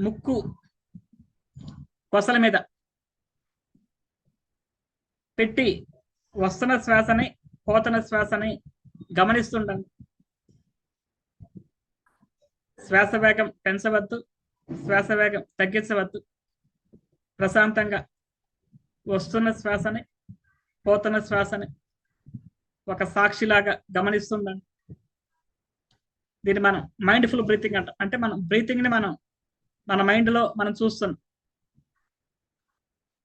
ముక్కు కొసల మీద పెట్టి వస్తున్న శ్వాసని, పోతున్న శ్వాసని గమనిస్తుండండి. శ్వాస వేగం పెంచవద్దు, శ్వాస వేగం తగ్గించవద్దు. ప్రశాంతంగా వస్తున్న శ్వాసని, పోతున్న శ్వాసని ఒక సాక్షిలాగా గమనిస్తుండండి. దీన్ని మనం మైండ్ఫుల్ బ్రీతింగ్ అంటాం. అంటే మనం బ్రీతింగ్ ని మన మైండ్ లో మనం చూస్తున్నాం.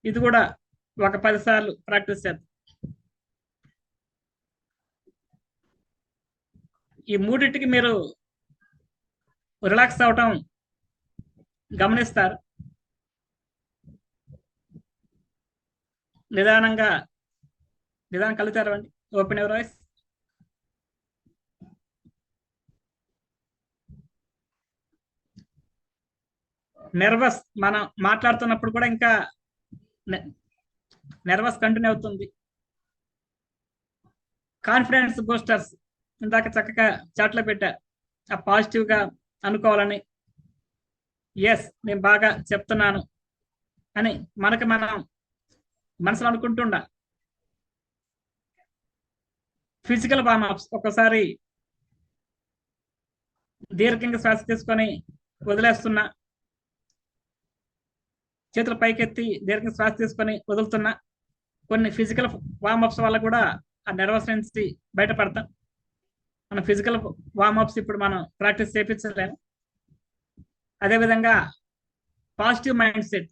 ఇది కూడా ఒక 10 సార్లు ప్రాక్టీస్ చేద్దాం. ఈ మూడింటికి మీరు రిలాక్స్ అవటం గమనిస్తారు. నిదానం కళ్ళు తెరవండి. Open your eyes. నెర్వస్ మనం మాట్లాడుతున్నప్పుడు కూడా ఇంకా నెర్వస్ కంటిన్యూ అవుతుంది. కాన్ఫిడెన్స్ బూస్టర్స్ ఇందాక చక్కగా చాట్లో పెట్టా. ఆ పాజిటివ్ గా అనుకోవాలని, ఎస్ నేను బాగా చెప్తున్నాను అని మనం మనసులో అనుకుంటుండా. ఫిజికల్ వార్మప్స్ ఒకసారి దీర్ఘంగా శ్వాస తీసుకొని వదిలేస్తున్నా, చేతులు పైకెత్తి దీర్ఘంగా శ్వాస తీసుకొని వదులుతున్నా. కొన్ని ఫిజికల్ వార్మప్స్ వల్ల కూడా ఆ నెర్వస్ నుంచి బయటపడతాం. మన ఫిజికల్ వార్మప్స్ ఇప్పుడు మనం ప్రాక్టీస్ చేయించలేము. అదేవిధంగా పాజిటివ్ మైండ్ సెట్.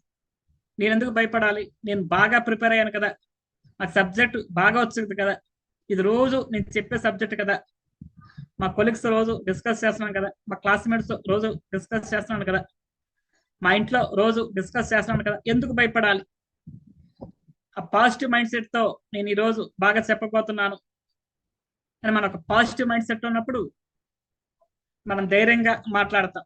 నేను ఎందుకు భయపడాలి, నేను బాగా ప్రిపేర్ అయ్యాను కదా, నాకు సబ్జెక్ట్ బాగా వచ్చింది కదా, ఇది రోజు నేను చెప్పే సబ్జెక్ట్ కదా, మా కొలీగ్స్ రోజు డిస్కస్ చేస్తున్నాను కదా, మా క్లాస్మేట్స్ రోజు డిస్కస్ చేస్తున్నాను కదా, మా ఇంట్లో రోజు డిస్కస్ చేస్తున్నాను కదా, ఎందుకు భయపడాలి? ఆ పాజిటివ్ మైండ్ సెట్ తో నేను ఈరోజు బాగా చెప్పబోతున్నాను అని మన ఒక పాజిటివ్ మైండ్ సెట్ ఉన్నప్పుడు మనం ధైర్యంగా మాట్లాడతాం.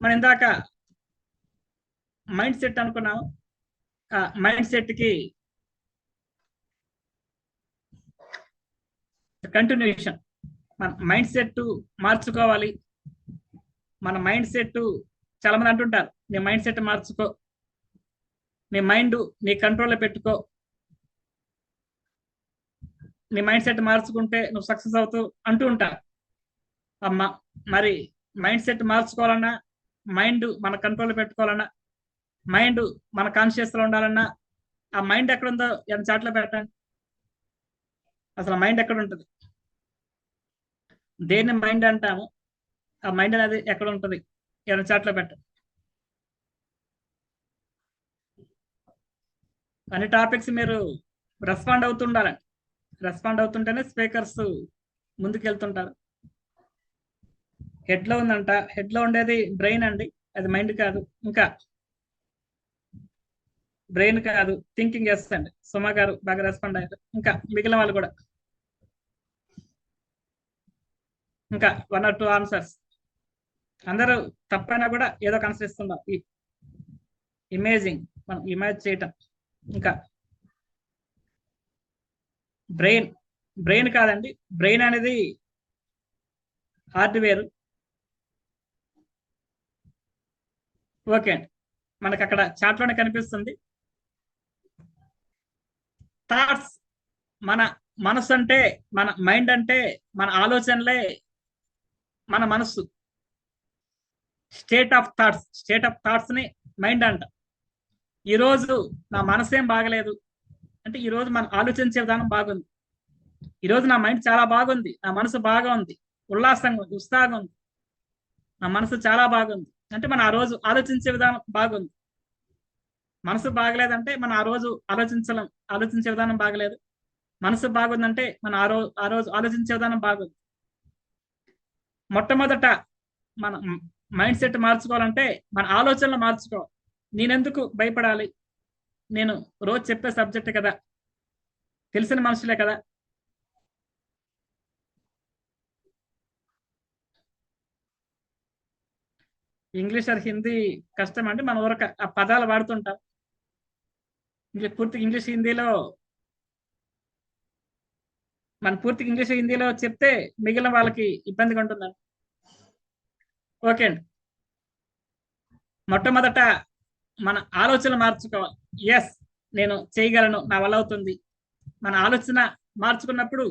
మనం ఇందాక మైండ్ సెట్ అనుకున్నాము. ఆ మైండ్ సెట్ కి కంటిన్యూషన్. మన మైండ్ సెట్ మార్చుకోవాలి. మన మైండ్ సెట్ చాలా మంది అంటుంటారు, నీ మైండ్ సెట్ మార్చుకో, నీ మైండ్ నీ కంట్రోల్లో పెట్టుకో, నీ మైండ్ సెట్ మార్చుకుంటే నువ్వు సక్సెస్ అవుతావు అంటూ ఉంటారు. అమ్మా మరి మైండ్ సెట్ మార్చుకోవాలన్నా, మైండ్ మన కంట్రోల్లో పెట్టుకోవాలన్నా, మైండ్ మన కాన్షియస్ లో ఉండాలన్నా ఆ మైండ్ ఎక్కడుందో ఎంత చాట్లో పెట్టండి. అసలు మైండ్ ఎక్కడ ఉంటుంది? దేన్ని మైండ్ అంటాము? ఆ మైండ్ అనేది ఎక్కడ ఉంటుంది? ఏమైనా చాట్లో పెట్టండి. అన్ని టాపిక్స్ మీరు రెస్పాండ్ అవుతుండాలండి. రెస్పాండ్ అవుతుంటేనే స్పీకర్స్ ముందుకెళ్తుంటారు. హెడ్ లో ఉందంట, హెడ్ లో ఉండేది బ్రెయిన్ అండి, అది మైండ్ కాదు. ఇంకా బ్రెయిన్ కాదు, థింకింగ్ చేస్తండి. సుమ గారు బాగా రెస్పాండ్ అయ్యారు. ఇంకా మిగిలిన వాళ్ళు కూడా ఇంకా 1 or 2 ఆన్సర్స్. అందరూ తప్పైనా కూడా ఏదో ఆన్సర్ ఇస్తున్నారు. ఇమేజింగ్, మనం ఇమేజ్ చేయటం. ఇంకా బ్రెయిన్ కాదండి, బ్రెయిన్ అనేది హార్డ్వేర్. ఓకే అండి, మనకు అక్కడ చాట్లోనే కనిపిస్తుంది. థాట్స్, మన మనసు అంటే, మన మైండ్ అంటే మన ఆలోచనలే మన మనసు. స్టేట్ ఆఫ్ థాట్స్ ని మైండ్ అంట. ఈరోజు నా మనసు ఏం బాగలేదు అంటే ఈరోజు మనం ఆలోచించే విధానం బాగుంది. ఈరోజు నా మైండ్ చాలా బాగుంది, నా మనసు బాగా ఉంది, ఉల్లాసంగా ఉంది, ఉత్సాహంగా ఉంది, నా మనసు చాలా బాగుంది, అంటే మనం ఆ రోజు ఆలోచించే విధానం బాగుంది. మనసు బాగలేదంటే మనం ఆ రోజు ఆలోచించే విధానం బాగలేదు. మనసు బాగుందంటే మనం ఆ రోజు ఆలోచించే విధానం బాగుంది. మొట్టమొదట మన మైండ్ సెట్ మార్చుకోవాలంటే మన ఆలోచనలు మార్చుకోవాలి. నేనెందుకు భయపడాలి? నేను రోజు చెప్పే సబ్జెక్ట్ కదా, తెలిసిన మనుషులే కదా. ఇంగ్లీష్ ఆర్ హిందీ కష్టం అంటే మన ఊరక ఆ పదాలు వాడుతుంటాం. పూర్తిగా ఇంగ్లీష్ హిందీలో చెప్తే మిగిలిన వాళ్ళకి ఇబ్బందిగా ఉంటుందండి. ఓకే అండి. మొట్టమొదట మన ఆలోచన మార్చుకోవాలి. ఎస్, నేను చేయగలను, నా వల్ల అవుతుంది. మన ఆలోచన మార్చుకున్నప్పుడు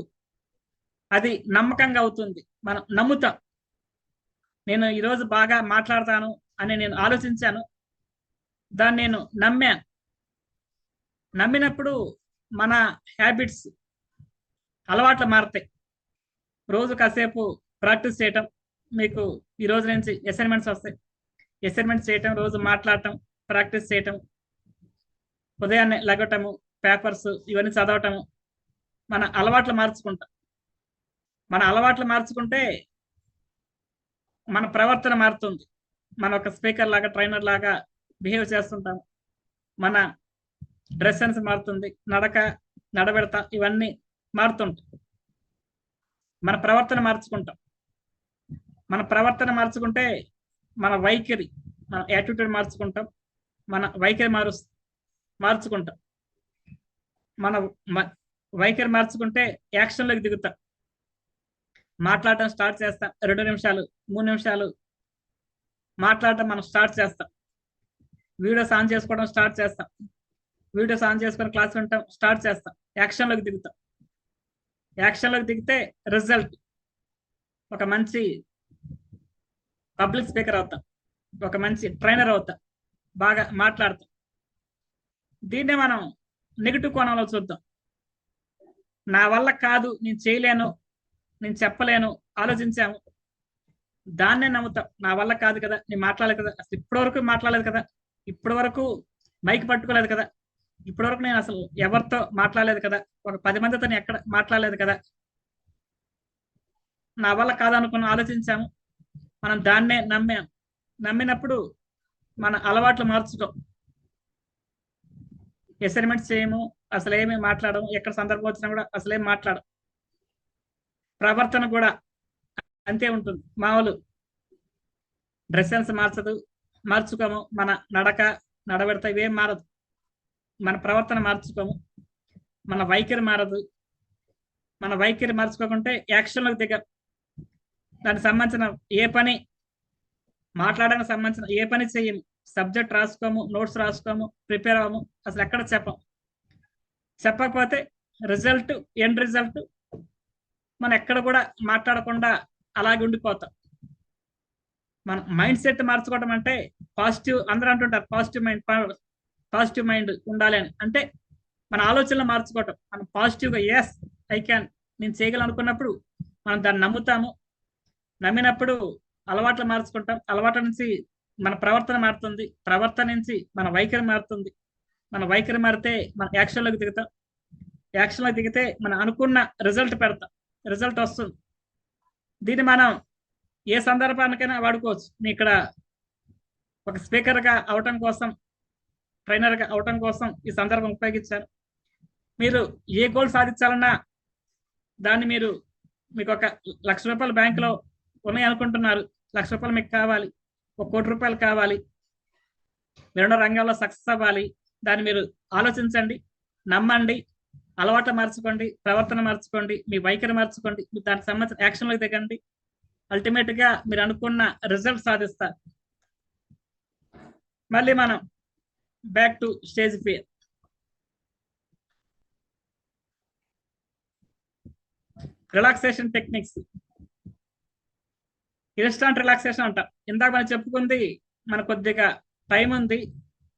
అది నమ్మకంగా అవుతుంది. మనం నమ్ముతాం. నేను ఈరోజు బాగా మాట్లాడతాను అని నేను ఆలోచించాను, దాన్ని నేను నమ్మాను. నమ్మినప్పుడు మన హ్యాబిట్స్, అలవాట్లు మారుతాయి. రోజు కాసేపు ప్రాక్టీస్ చేయటం, మీకు ఈ రోజు నుంచి అసైన్మెంట్స్ వస్తాయి. అసైన్మెంట్స్ చేయటం, రోజు మాట్లాడటం, ప్రాక్టీస్ చేయటం, ఉదయాన్నే లెగటము, పేపర్స్ ఇవన్నీ చదవటము, మన అలవాట్లు మార్చుకుంటాం. మన అలవాట్లు మార్చుకుంటే మన ప్రవర్తన మారుతుంది. మన ఒక స్పీకర్ లాగా, ట్రైనర్ లాగా బిహేవ్ చేస్తుంటాం. మన డ్రెస్ సెన్స్ మారుతుంది, నడవెడత ఇవన్నీ మారుతుంటాయి. మన ప్రవర్తన మార్చుకుంటాం. మన ప్రవర్తన మార్చుకుంటే మన వైఖరి, మన యాటిట్యూడ్ మార్చుకుంటాం. మన వైఖరి మార్చుకుంటాం. మన వైఖరి మార్చుకుంటే యాక్షన్లోకి దిగుతాం. మాట్లాడటం స్టార్ట్ చేస్తాం. 2 నిమిషాలు 3 నిమిషాలు మాట్లాడటం మనం స్టార్ట్ చేస్తాం. వీడియోస్ ఆన్ చేసుకోవడం స్టార్ట్ చేస్తాం. వీడియోస్ ఆన్ చేసుకొని క్లాస్ వినటం స్టార్ట్ చేస్తాం. యాక్షన్లోకి దిగుతాం. యాక్షన్లోకి దిగితే రిజల్ట్ ఒక మంచి పబ్లిక్ స్పీకర్ అవుతాం, ఒక మంచి ట్రైనర్ అవుతాం, బాగా మాట్లాడతాం. దీన్నే మనం నెగిటివ్ కోణంలో చూద్దాం. నా వల్ల కాదు, నేను చేయలేను, నేను చెప్పలేను, ఆలోచించాము, దాన్నే నమ్ముతాం. నా వల్ల కాదు కదా, నేను మాట్లాడలేదు కదా, అసలు ఇప్పటివరకు మాట్లాడలేదు కదా, ఇప్పటివరకు మైక్ పట్టుకోలేదు కదా, ఇప్పటివరకు నేను అసలు ఎవరితో మాట్లాడలేదు కదా, ఒక 10 మందితో నేను ఎక్కడ మాట్లాడలేదు కదా, నా వల్ల కాదనుకున్న ఆలోచించాము, మనం దాన్నే నమ్మాం. నమ్మినప్పుడు మన అలవాట్లు మార్చుకోం. అసైన్మెంట్స్ చేయము, అసలేమి మాట్లాడము, ఎక్కడ సందర్భం వచ్చినా కూడా అసలేం మాట్లాడం. ప్రవర్తన కూడా అంతే ఉంటుంది. మామూలు డ్రెస్ సెన్స్ మార్చుకోము. మన నడవెడత ఇవేం మారదు. మన ప్రవర్తన మార్చుకోము. మన వైఖరి మారదు. మన వైఖరి మార్చుకోకుంటే యాక్షన్లోకి దిగ, దానికి సంబంధించిన ఏ పని, మాట్లాడడానికి సంబంధించిన ఏ పని చెయ్యము. సబ్జెక్ట్ రాసుకోము, నోట్స్ రాసుకోము, ప్రిపేర్ అవ్వము, అసలు ఎక్కడ చెప్పకపోతే ఎండ్ రిజల్ట్ మనం ఎక్కడ కూడా మాట్లాడకుండా అలాగే ఉండిపోతాం. మన మైండ్ సెట్ మార్చుకోవడం అంటే పాజిటివ్, అందరూ అంటుంటారు పాజిటివ్ మైండ్ ఉండాలి అని. అంటే మన ఆలోచనలు మార్చుకోవటం. మనం పాజిటివ్గా ఎస్ ఐ క్యాన్, నేను చేయగలను అనుకున్నప్పుడు మనం దాన్ని నమ్ముతాము. నమ్మినప్పుడు అలవాట్లు మార్చుకుంటాం. అలవాట్ల నుంచి మన ప్రవర్తన మారుతుంది. ప్రవర్తన నుంచి మన వైఖరి మారుతుంది. మన వైఖరి మారితే మన యాక్షన్లోకి దిగుతాం. యాక్షన్లోకి దిగితే మనం అనుకున్న రిజల్ట్ పెడతాం. రిజల్ట్ వస్తుంది. దీన్ని మనం ఏ సందర్భానికైనా వాడుకోవచ్చు. నేను ఇక్కడ ఒక స్పీకర్గా అవటం కోసం, ట్రైనర్గా అవటం కోసం ఈ సందర్భం ఉపయోగించారు. మీరు ఏ గోల్ సాధించాలన్నా దాన్ని మీకు ఒక ₹1,00,000 బ్యాంకులో ఉన్నాయి అనుకుంటున్నారు. ₹1,00,000 మీకు కావాలి, ₹1,00,00,000 కావాలి, మీరున్న రంగంలో సక్సెస్ అవ్వాలి. దాన్ని మీరు ఆలోచించండి, నమ్మండి, అలవాట్లు మార్చుకోండి, ప్రవర్తన మార్చుకోండి, మీ వైఖరి మార్చుకోండి, దానికి సంబంధించిన యాక్షన్లోకి దిగండి. అల్టిమేట్ గా మీరు అనుకున్న రిజల్ట్ సాధిస్తారు. మళ్ళీ మనం back to stage fear. Relaxation techniques. Instant relaxation అంటాం. ఇందాక మనం చెప్పుకుంది, మన కొద్దిగా టైం ఉంది,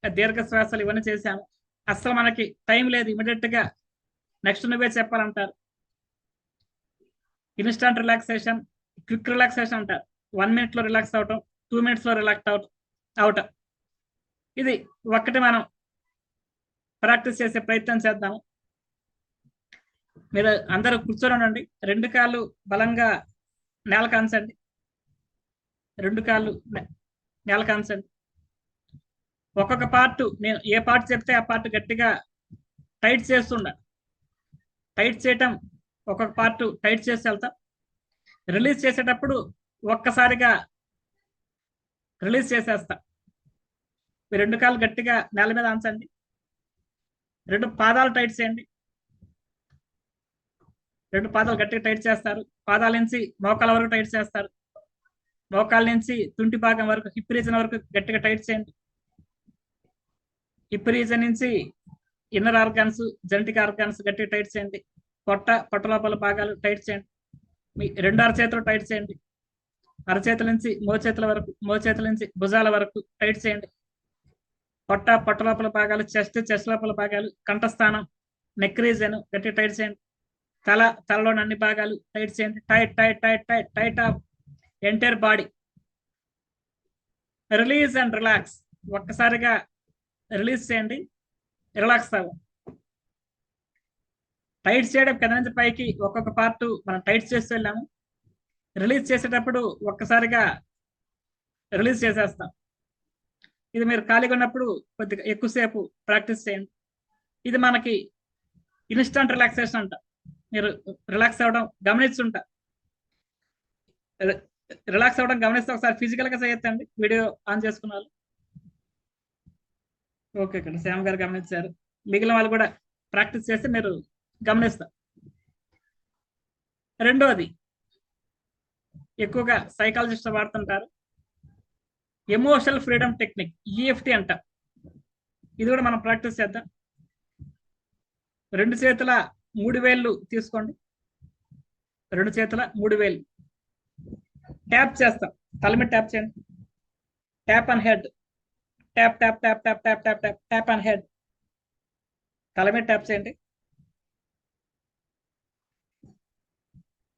దీర్ఘ శ్వాసలు ఇవన్నీ చేశాము. అసలు మనకి టైం లేదు, ఇమీడియట్ గా నెక్స్ట్ నువ్వే చెప్పాలంటారు. ఇన్స్టాంట్ రిలాక్సేషన్, క్విక్ రిలాక్సేషన్ అంటారు. 1 minute లో రిలాక్స్ అవటం, 2 minutes లో రిలాక్స్ అవుట్. ఇది ఒక్కటి మనం ప్రాక్టీస్ చేసే ప్రయత్నం చేద్దాము. మీరు అందరూ కూర్చొని ఉండండి. 2 కాళ్ళు బలంగా నేలకు అంచండి. 2 కాళ్ళు నేలకు అంచండి. ఒక్కొక్క పార్ట్ నేను ఏ పార్ట్ చెప్తే ఆ పార్ట్ గట్టిగా టైట్ చేస్తుండ. టైట్ చేయటం ఒక్కొక్క పార్ట్ టైట్ చేసి వెళ్తాం. రిలీజ్ చేసేటప్పుడు ఒక్కసారిగా రిలీజ్ చేసేస్తా. మీ 2 కాళ్ళు గట్టిగా నేల మీద అంచండి. 2 పాదాలు టైట్ చేయండి. 2 పాదాలు గట్టిగా టైట్ చేస్తారు. పాదాల నుంచి మోకాల వరకు టైట్ చేస్తారు. మోకాల నుంచి తుంటి భాగం వరకు హిప్ రీజన్ వరకు గట్టిగా టైట్ చేయండి. హిప్ రీజన్ నుంచి ఇన్నర్ ఆర్గాన్స్, జెనెటిక్ ఆర్గాన్స్ గట్టిగా టైట్ చేయండి. పొట్ట లోపల భాగాలు టైట్ చేయండి. మీ 2 అరచేతులు టైట్ చేయండి. అరచేతుల నుంచి మోచేతుల వరకు, మోచేతుల నుంచి భుజాల వరకు టైట్ చేయండి. పొట్ట లోపల భాగాలు, చెస్ట్ లోపల భాగాలు, కంఠస్థానం, నెక్ రీజన్ గట్టిగా టైట్ చేయండి. తలలోని అన్ని భాగాలు టైట్ చేయండి. Tight tight tight tight tight of entire body. Release and relax. ఒక్కసారిగా రిలీజ్ చేయండి, రిలాక్స్ అవ్వం. టైట్ చేయడం కింద నుంచి పైకి ఒక్కొక్క పార్ట్ మనం టైట్ చేస్తూ వెళ్ళాము. రిలీజ్ చేసేటప్పుడు ఒక్కసారిగా రిలీజ్ చేసేస్తాం. ఇది మీరు ఖాళీగా ఉన్నప్పుడు కొద్దిగా ఎక్కువసేపు ప్రాక్టీస్ చేయండి. ఇది మనకి ఇన్స్టంట్ రిలాక్సేషన్ అంట. మీరు రిలాక్స్ అవ్వడం గమనిస్తుంటా. రిలాక్స్ అవ్వడం గమనిస్తే ఒకసారి ఫిజికల్ గా చేయొచ్చండి. వీడియో ఆన్ చేసుకున్న వాళ్ళు. ఓకే, ఇక్కడ శ్యామ్ గారు గమనించారు. మిగిలిన వాళ్ళు కూడా ప్రాక్టీస్ చేస్తే మీరు గమనిస్తారు. రెండోది ఎక్కువగా సైకాలజిస్ట్ వాడుతుంటారు, ఎమోషనల్ ఫ్రీడమ్ టెక్నిక్, EFT అంట. ఇది కూడా మనం ప్రాక్టీస్ చేద్దాం. 2 చేతుల 3 వేళ్ళు తీసుకోండి. 2 చేతుల 3 వేళ్ళు ట్యాప్ చేస్తాం. తల మీద ట్యాప్ చేయండి. Tap on head. Tap tap tap tap tap tap tap tap on head. తల మీద ట్యాప్ చేయండి.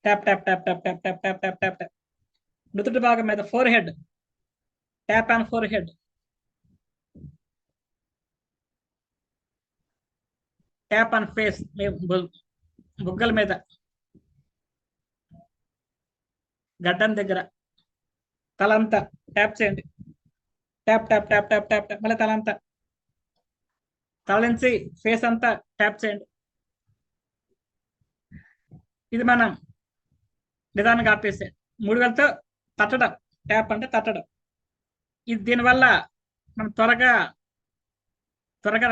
Tap tap tap tap tap tap tap tap tap tap. నుదుటి భాగం మీద four head. Tap on four head. Tap on face. బుగ్గల మీద, గడ్డం దగ్గర, తలంతా ట్యాప్ చేయండి. Tap tap tap tap tap tap. మళ్ళీ తలంతా, తల నుంచి ఫేస్ అంతా ట్యాప్ చేయండి. ఇది మనం నిదానంగా ఆపేసే 3 వేలతో తట్టడం. ట్యాప్ అంటే తట్టడం. ఇది దీనివల్ల మనం త్వరగా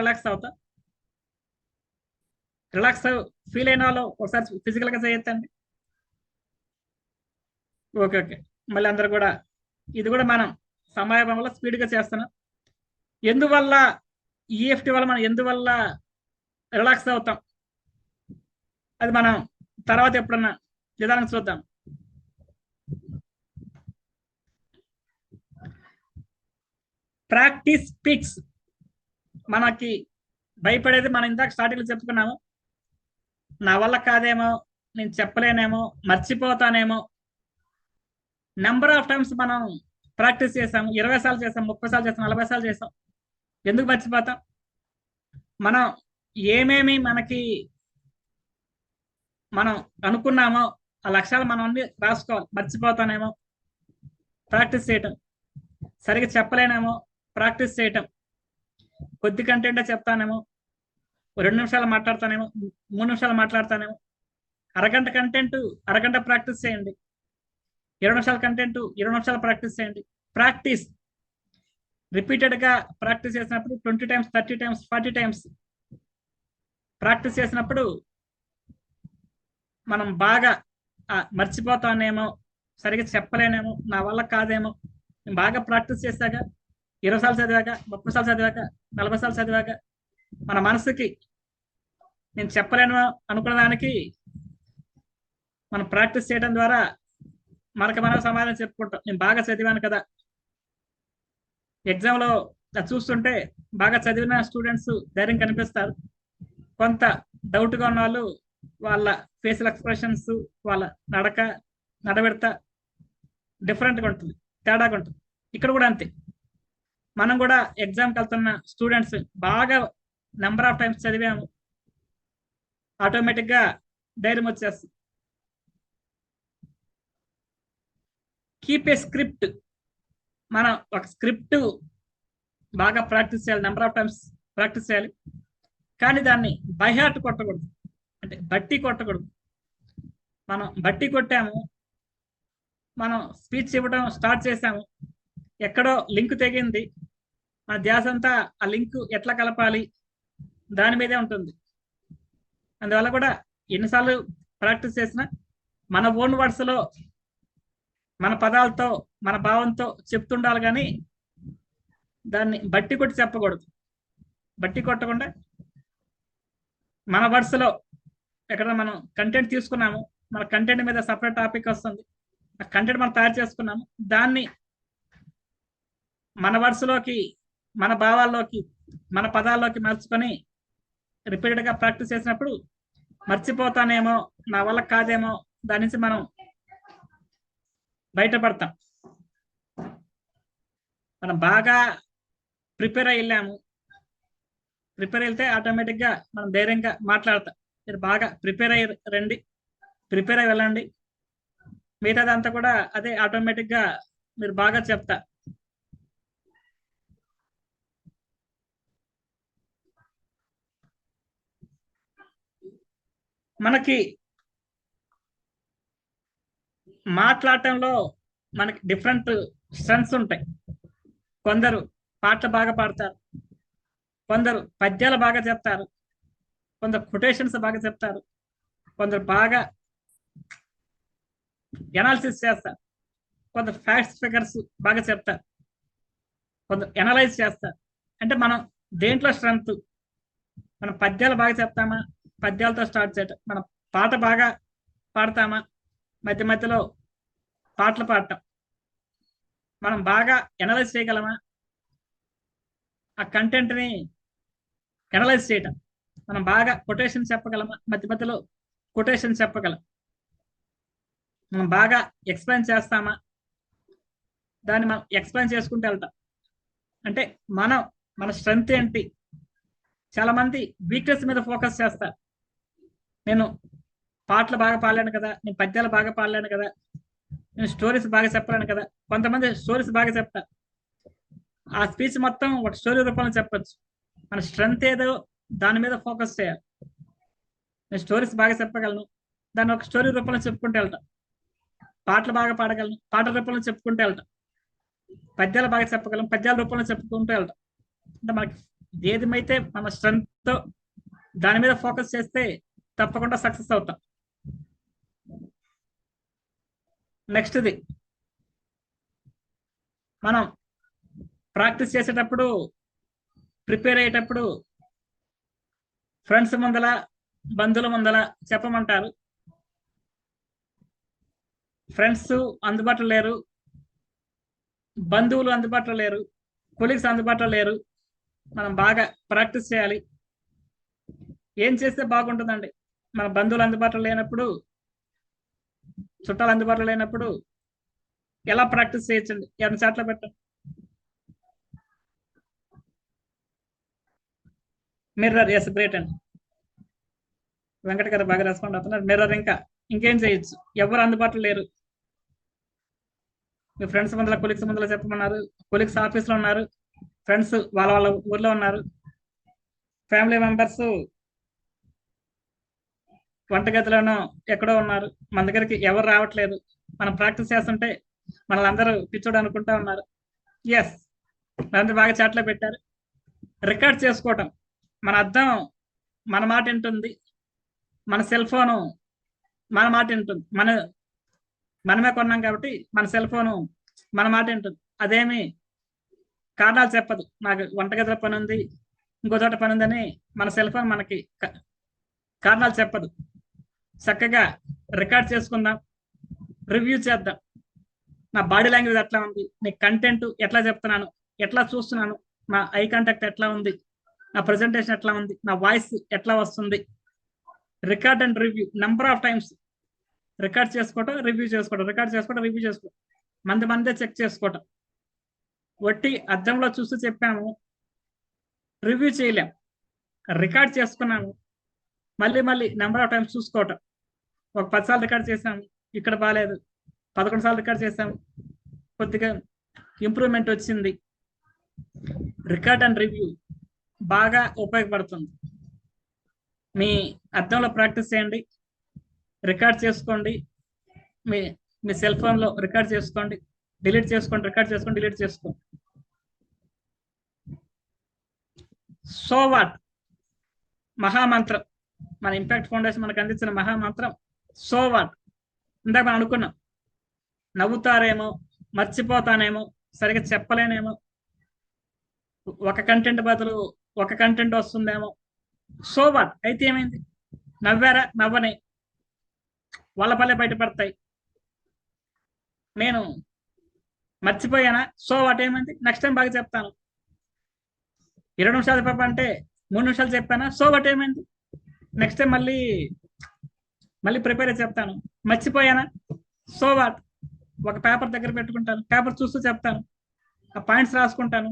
రిలాక్స్ అవుతాం. రిలాక్స్ ఫీల్ అయిన వాళ్ళు ఒకసారి ఫిజికల్ గా చేయొచ్చండి. Okay okay. మళ్ళీ అందరు కూడా ఇది కూడా మనం సమయం వల్ల స్పీడ్ గా చేస్తున్నాం. ఎందువల్ల EFT వల్ల మనం ఎందువల్ల రిలాక్స్ అవుతాం అది మనం తర్వాత ఎప్పుడన్నా నిదానం చూద్దాం. Practice speaks. మనకి భయపడేది మనం ఇందాక స్టార్టింగ్ లో చెప్పుకున్నాము. నా వల్ల కాదేమో, నేను చెప్పలేనేమో, మర్చిపోతానేమో. నెంబర్ ఆఫ్ టైమ్స్ మనం ప్రాక్టీస్ చేసాం. 20 సార్లు చేసాం, 30 సార్లు చేసాం, 40 సార్లు చేసాం. ఎందుకు మర్చిపోతాం? మనం ఏమేమి మనం అనుకున్నామో ఆ లక్ష్యాలు మనం అన్ని రాసుకోవాలి. మర్చిపోతానేమో, ప్రాక్టీస్ చేయటం. సరిగ్గా చెప్పలేనేమో, ప్రాక్టీస్ చేయటం. కొద్ది కంటెంటే చెప్తానేమో, 2 నిమిషాలు మాట్లాడతానేమో, 3 నిమిషాలు మాట్లాడతానేమో. అరగంట కంటెంట్ అరగంట ప్రాక్టీస్ చేయండి. 20 నిమిషాల కంటెంట్ 20 నిమిషాలు ప్రాక్టీస్ చేయండి. ప్రాక్టీస్ రిపీటెడ్ గా ప్రాక్టీస్ చేసినప్పుడు 20 times, 30 times, 40 times ప్రాక్టీస్ చేసినప్పుడు మనం బాగా మర్చిపోతానేమో, సరిగ్గా చెప్పలేనేమో, నా వల్ల కాదేమో. నేను బాగా ప్రాక్టీస్ చేశాక 20 సార్లు చదివాక, 30 సార్లు చదివాక, 40 సార్లు చదివాక మన మనసుకి నేను చెప్పలేను అనుకున్న దానికి మనం ప్రాక్టీస్ చేయడం ద్వారా మనం సమాధానం చెప్పుకుంటాం. నేను బాగా చదివాను కదా. ఎగ్జామ్ లో చూస్తుంటే బాగా చదివిన స్టూడెంట్స్ ధైర్యం కనిపిస్తారు. కొంత డౌట్ గా ఉన్న వాళ్ళు వాళ్ళ ఫేషియల్ ఎక్స్ప్రెషన్స్, వాళ్ళ నడవడిత డిఫరెంట్గా ఉంటుంది, తేడాగా ఉంటుంది. ఇక్కడ కూడా అంతే. మనం కూడా ఎగ్జామ్కి వెళ్తున్న స్టూడెంట్స్ బాగా నెంబర్ ఆఫ్ టైమ్స్ చదివాము, ఆటోమేటిక్గా ధైర్యం వచ్చేస్తుంది. Keep a script. మనం ఒక స్క్రిప్ట్ బాగా ప్రాక్టీస్ చేయాలి, నెంబర్ ఆఫ్ టైమ్స్ ప్రాక్టీస్ చేయాలి. కానీ దాన్ని బై హార్ట్ కొట్టకూడదు, అంటే బట్టి కొట్టకూడదు. మనం బట్టి కొట్టాము, మనం స్పీచ్ ఇవ్వడం స్టార్ట్ చేసాము, ఎక్కడో లింక్ తెగింది, మన ధ్యాస అంతా ఆ లింక్ ఎట్లా కలపాలి దాని మీదే ఉంటుంది. అందువల్ల కూడా ఎన్నిసార్లు ప్రాక్టీస్ చేసినా మన ఓన్ వర్డ్స్లో మన పదాలతో మన భావంతో చెప్తుండాలి, కానీ దాన్ని బట్టి కొట్టి చెప్పకూడదు. బట్టి కొట్టకుండా మన వర్డ్స్లో ఎక్కడ మనం కంటెంట్ తీసుకున్నాము, మన కంటెంట్ మీద సపరేట్ టాపిక్ వస్తుంది, ఆ కంటెంట్ మనం తయారు చేసుకున్నాము, దాన్ని మన వర్డ్స్లోకి మన భావాల్లోకి మన పదాల్లోకి మార్చుకొని రిపీటెడ్గా ప్రాక్టీస్ చేసినప్పుడు మర్చిపోతానేమో, నా వల్ల కాదేమో, దాని నుంచి మనం బయటపడతాం. మనం బాగా ప్రిపేర్ అయ్యి వెళ్ళాము, ప్రిపేర్ వెళ్తే ఆటోమేటిక్గా మనం ధైర్యంగా మాట్లాడతాం. మీరు బాగా ప్రిపేర్ అయ్యి రండి, ప్రిపేర్ అయ్యి వెళ్ళండి, మిగతాదంతా కూడా అదే ఆటోమేటిక్గా మీరు బాగా చెప్తారు. మనకి మాట్లాడటంలో మనకి డిఫరెంట్ స్ట్రెంగ్స్ ఉంటాయి. కొందరు పాటలు బాగా పాడతారు, కొందరు పద్యాలు బాగా చెప్తారు, కొందరు కొటేషన్స్ బాగా చెప్తారు, కొందరు బాగా ఎనాలిసిస్ చేస్తారు, కొందరు ఫ్యాక్ట్స్ ఫిగర్స్ బాగా చెప్తారు, కొందరు ఎనలైజ్ చేస్తారు. అంటే మనం దేంట్లో స్ట్రెంగ్త్, మనం పద్యాలు బాగా చెప్తామా, పద్యాలతో స్టార్ట్ చేయటం, మనం పాట బాగా పాడతామా, మధ్య మధ్యలో పాటలు పాడటం, మనం బాగా ఎనలైజ్ చేయగలమా, ఆ కంటెంట్ని ఎనలైజ్ చేయటం, మనం బాగా కొటేషన్ చెప్పగలమా, మధ్య మధ్యలో కొటేషన్ చెప్పగలం, మనం బాగా ఎక్స్ప్లెయిన్ చేస్తామా, దాన్ని మనం ఎక్స్ప్లెయిన్ చేసుకుంటూ వెళ్తాం. అంటే మన స్ట్రెంగ్త్ ఏంటి. చాలా మంది వీక్నెస్ మీద ఫోకస్ చేస్తారు. నేను పాటలు బాగా పాడలేను కదా, నేను పద్యాలు బాగా పాడలేను కదా, నేను స్టోరీస్ బాగా చెప్పలేను కదా. కొంతమంది స్టోరీస్ బాగా చెప్తారు, ఆ స్పీచ్ మొత్తం ఒక స్టోరీ రూపంలో చెప్పచ్చు. మన స్ట్రెంగ్త్ ఏదో దాని మీద ఫోకస్ చేయాలి. నేను స్టోరీస్ బాగా చెప్పగలను, దాన్ని ఒక స్టోరీ రూపంలో చెప్పుకుంటూ వెళ్తాం. పాటలు బాగా పాడగలను, పాటల రూపంలో చెప్పుకుంటూ వెళ్తాం. పద్యాలు బాగా చెప్పగలం, పద్యాల రూపంలో చెప్పుకుంటూ వెళ్తాం. అంటే మనకి ఏదేమైతే మన స్ట్రెంగ్త్తో దాని మీద ఫోకస్ చేస్తే తప్పకుండా సక్సెస్ అవుతాం. నెక్స్ట్ది, మనం ప్రాక్టీస్ చేసేటప్పుడు ప్రిపేర్ అయ్యేటప్పుడు ఫ్రెండ్స్ ముందల బంధువుల ముందల చెప్పమంటారు. ఫ్రెండ్స్ అందుబాటులో లేరు, బంధువులు అందుబాటులో లేరు, కొలీగ్స్ అందుబాటులో లేరు. మనం బాగా ప్రాక్టీస్ చేయాలి. ఏం చేస్తే బాగుంటుందండి? మన బంధువులు అందుబాటులో లేనప్పుడు, చుట్టాలు అందుబాటులో లేనప్పుడు ఎలా ప్రాక్టీస్ చేయొచ్చండి? ఎవరిని చాట్లో పెట్టండి. మిర్రర్, ఎస్, గ్రేట్ అండి. వెంకట గారు బాగా రెస్పాండ్ అవుతున్నారు. మిర్రర్, ఇంకేం చేయొచ్చు? ఎవరు అందుబాటులో లేరు, మీ ఫ్రెండ్స్ ముందర, కొలీగ్స్ ముందర చెప్పమన్నారు. కొలీగ్స్ ఆఫీస్లో ఉన్నారు, ఫ్రెండ్స్ వాళ్ళ ఊర్లో ఉన్నారు, ఫ్యామిలీ మెంబర్స్ వంటగదిలోనో ఎక్కడో ఉన్నారు. మన దగ్గరికి ఎవరు రావట్లేదు. మనం ప్రాక్టీస్ చేస్తుంటే మనల్ని అందరూ పిచ్చోడు అనుకుంటా ఉన్నారు. ఎస్, మనందరూ బాగా చాట్లో పెట్టారు. రికార్డ్ చేసుకోవటం, మన అర్థం మన మాట వింటుంది, మన సెల్ ఫోను మన మాట వింటుంది. మనమే కొన్నాం కాబట్టి మన సెల్ ఫోను మన మాట వింటుంది. అదేమి కారణాలు చెప్పదు. నాకు వంటగదిలో పని ఉంది, ఇంకో చోట పని ఉందని మన సెల్ ఫోన్ మనకి కారణాలు చెప్పదు. చక్కగా రికార్డ్ చేసుకుందాం, రివ్యూ చేద్దాం. నా బాడీ లాంగ్వేజ్ ఎట్లా ఉంది, నీ కంటెంట్ ఎట్లా చెప్తున్నాను, ఎట్లా చూస్తున్నాను, నా ఐ కాంటాక్ట్ ఎట్లా ఉంది, నా ప్రజెంటేషన్ ఎట్లా ఉంది, నా వాయిస్ ఎట్లా వస్తుంది. Record and review, number of times record చేసుకోవటం, రివ్యూ చేసుకోవటం, రికార్డ్ చేసుకోవటం, రివ్యూ చేసుకోవటం, మందే చెక్ చేసుకోవటం. వట్టి అద్దంలో చూస్తూ చెప్పాము, రివ్యూ చేయలేం. రికార్డ్ చేసుకున్నాము, మళ్ళీ మళ్ళీ నెంబర్ ఆఫ్ టైమ్స్ చూసుకోవటం. ఒక 10 సార్లు రికార్డ్ చేసాము, ఇక్కడ బాగాలేదు. 11 సార్లు రికార్డ్ చేసాము, కొద్దిగా ఇంప్రూవ్మెంట్ వచ్చింది. రికార్డ్ అండ్ రివ్యూ బాగా ఉపయోగపడుతుంది. మీ అద్దంలో ప్రాక్టీస్ చేయండి, రికార్డ్ చేసుకోండి. మీ సెల్ ఫోన్లో రికార్డ్ చేసుకోండి, డిలీట్ చేసుకోండి, రికార్డ్ చేసుకోండి, డిలీట్ చేసుకోండి. సో వాట్ మహామంత్రం, మన ఇంపాక్ట్ ఫౌండేషన్ మనకు అందించిన మహామంత్రం సో వాట్. ఇందాక మనం అనుకున్నాం, నవ్వుతారేమో, మర్చిపోతానేమో, సరిగా చెప్పలేనేమో, ఒక కంటెంట్ బదులు ఒక కంటెంట్ వస్తుందేమో. సో వాట్, అయితే ఏమైంది? నవ్వారా? నవ్వనే, వాళ్ళ పల్లె బయటపడతాయి. నేను మర్చిపోయానా? సో వాట్, ఏమైంది? నెక్స్ట్ టైం బాగా చెప్తాను. 20 నిమిషాలు చెప్పంటే 3 నిమిషాలు చెప్పానా? సో వాట్, ఏమైంది? నెక్స్ట్ టైం మళ్ళీ ప్రిపేర్ అయి చెప్తాను. మర్చిపోయానా? సో వాట్, ఒక పేపర్ దగ్గర పెట్టుకుంటాను, పేపర్ చూస్తూ చెప్తాను, ఆ పాయింట్స్ రాసుకుంటాను,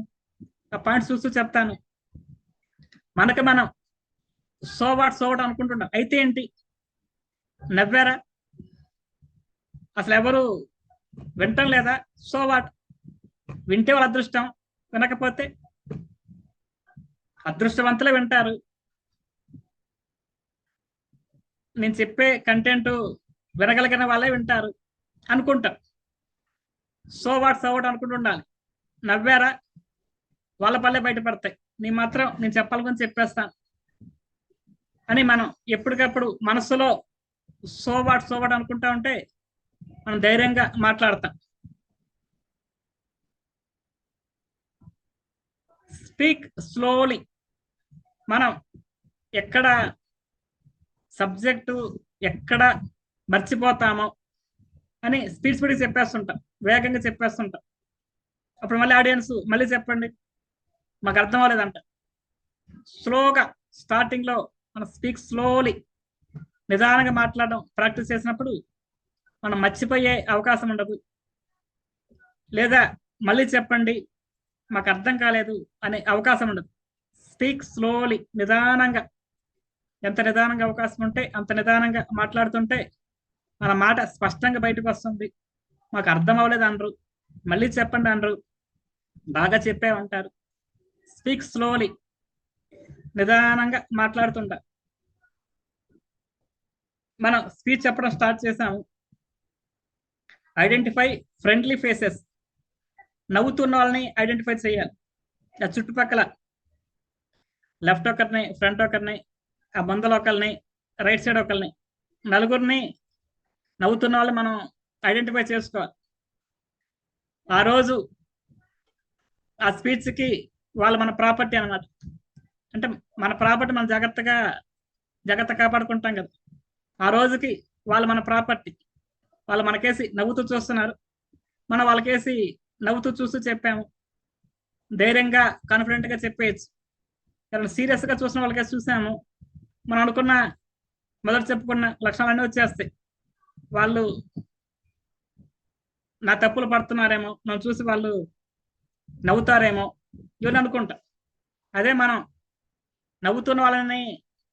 ఆ పాయింట్స్ చూస్తూ చెప్తాను. మనకు మనం సో వాట్ అనుకుంటున్నాం, అయితే ఏంటి? నవ్వారా? అసలు ఎవరు వింటం లేదా? సో వాట్, వింటే వాళ్ళ అదృష్టం, వినకపోతే అదృష్టవంతులే వింటారు. నేను చెప్పే కంటెంట్ వినగలిగిన వాళ్ళే వింటారు అనుకుంటాం. సో వాట్ అనుకుంటుండాలి. నవ్వారా? వాళ్ళ పల్లె బయటపడతాయి. నేను చెప్పాలని చెప్పేస్తాను అని మనం ఎప్పటికప్పుడు మనసులో సో వాట్ అనుకుంటా ఉంటే మనం ధైర్యంగా మాట్లాడతాం. Speak slowly. మనం ఎక్కడ సబ్జెక్టు ఎక్కడ మర్చిపోతామో అని స్పీడ్గా చెప్పేస్తుంటాం, వేగంగా చెప్పేస్తుంటాం. అప్పుడు మళ్ళీ ఆడియన్స్ మళ్ళీ చెప్పండి, మాకు అర్థం అవ్వలేదంట. స్లోగా స్టార్టింగ్లో మనం స్పీక్ స్లోలీ, నిదానంగా మాట్లాడడం ప్రాక్టీస్ చేసినప్పుడు మనం మర్చిపోయే అవకాశం ఉండదు. లేదా మళ్ళీ చెప్పండి, మాకు అర్థం కాలేదు అనే అవకాశం ఉండదు. స్పీక్ స్లోలీ, నిదానంగా. ఎంత నిదానంగా అవకాశం ఉంటే అంత నిదానంగా మాట్లాడుతుంటే మన మాట స్పష్టంగా బయటకు వస్తుంది. మాకు అర్థం అవ్వలేదు అనరు, మళ్ళీ చెప్పండి అనరు, బాగా చెప్పామంటారు. స్పీక్ స్లోలీ, నిదానంగా మాట్లాడుతుంటా. మనం స్పీచ్ చెప్పడం స్టార్ట్ చేసాము. Identify friendly faces. నవ్వుతున్న వాళ్ళని ఐడెంటిఫై చేయాలి. ఆ చుట్టుపక్కల లెఫ్ట్ ఒకరిని, ఫ్రంట్ ఒకరిని, ఆ ముందల ఒకరిని, రైట్ సైడ్ ఒకరిని, నలుగురిని నవ్వుతున్న వాళ్ళు మనం ఐడెంటిఫై చేసుకోవాలి. ఆ రోజు ఆ స్పీచ్కి వాళ్ళు మన ప్రాపర్టీ అన్నమాట. అంటే మన ప్రాపర్టీ మనం జాగ్రత్త కాపాడుకుంటాం కదా. ఆ రోజుకి వాళ్ళు మన ప్రాపర్టీ. వాళ్ళు మనకేసి నవ్వుతూ చూస్తున్నారు, మనం వాళ్ళకేసి నవ్వుతూ చూస్తూ చెప్పాము. ధైర్యంగా కాన్ఫిడెంట్గా చెప్పేయచ్చు. కానీ సీరియస్గా చూసిన వాళ్ళకేసి చూసాము, మనం అనుకున్న మొదట చెప్పుకున్న లక్షణాలన్నీ వచ్చేస్తాయి. వాళ్ళు నా తప్పులు పడుతున్నారేమో, మనం చూసి వాళ్ళు నవ్వుతారేమో ఇవన్నీ అనుకుంటా. అదే మనం నవ్వుతున్న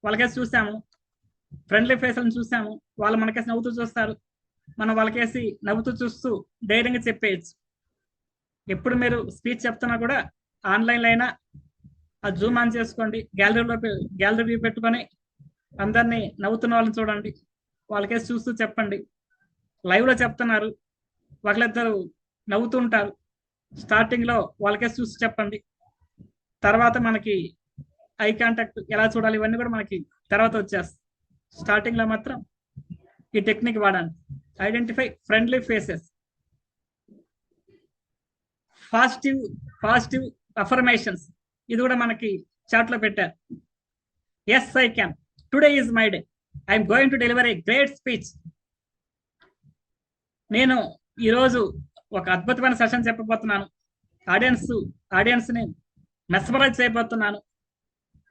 వాళ్ళకేసి చూసాము, ఫ్రెండ్లీ ఫేస్లను చూసాము, వాళ్ళు మనకేసి నవ్వుతూ చూస్తారు, మనం వాళ్ళకేసి నవ్వుతూ చూస్తూ ధైర్యంగా చెప్పేయచ్చు. ఎప్పుడు మీరు స్పీచ్ చెప్తున్నా కూడా ఆన్లైన్లో అయినా ఆ జూమ్ ఆన్ చేసుకోండి, గ్యాలరీ వ్యూ పెట్టుకొని అందరినీ నవ్వుతున్న వాళ్ళని చూడండి, వాళ్ళకేసి చూస్తూ చెప్పండి. లైవ్లో చెప్తున్నారు, ఒకళ్ళిద్దరు నవ్వుతూ ఉంటారు, స్టార్టింగ్లో వాళ్ళకేసి చూస్తూ చెప్పండి. తర్వాత మనకి ఐ కాంటాక్ట్ ఎలా చూడాలి ఇవన్నీ కూడా మనకి తర్వాత వచ్చేస్తాయి. స్టార్టింగ్లో మాత్రం ఈ టెక్నిక్ వాడండి. Identify friendly faces. Positive affirmations, ఇది కూడా మనకి చాట్లో పెట్టారు. Yes I can, today is my day, I'm going to deliver a great speech. నేను ఈరోజు ఒక అద్భుతమైన సెషన్ చెప్పబోతున్నాను. ఆడియన్స్ని మెస్మరైజ్ చేయబోతున్నాను,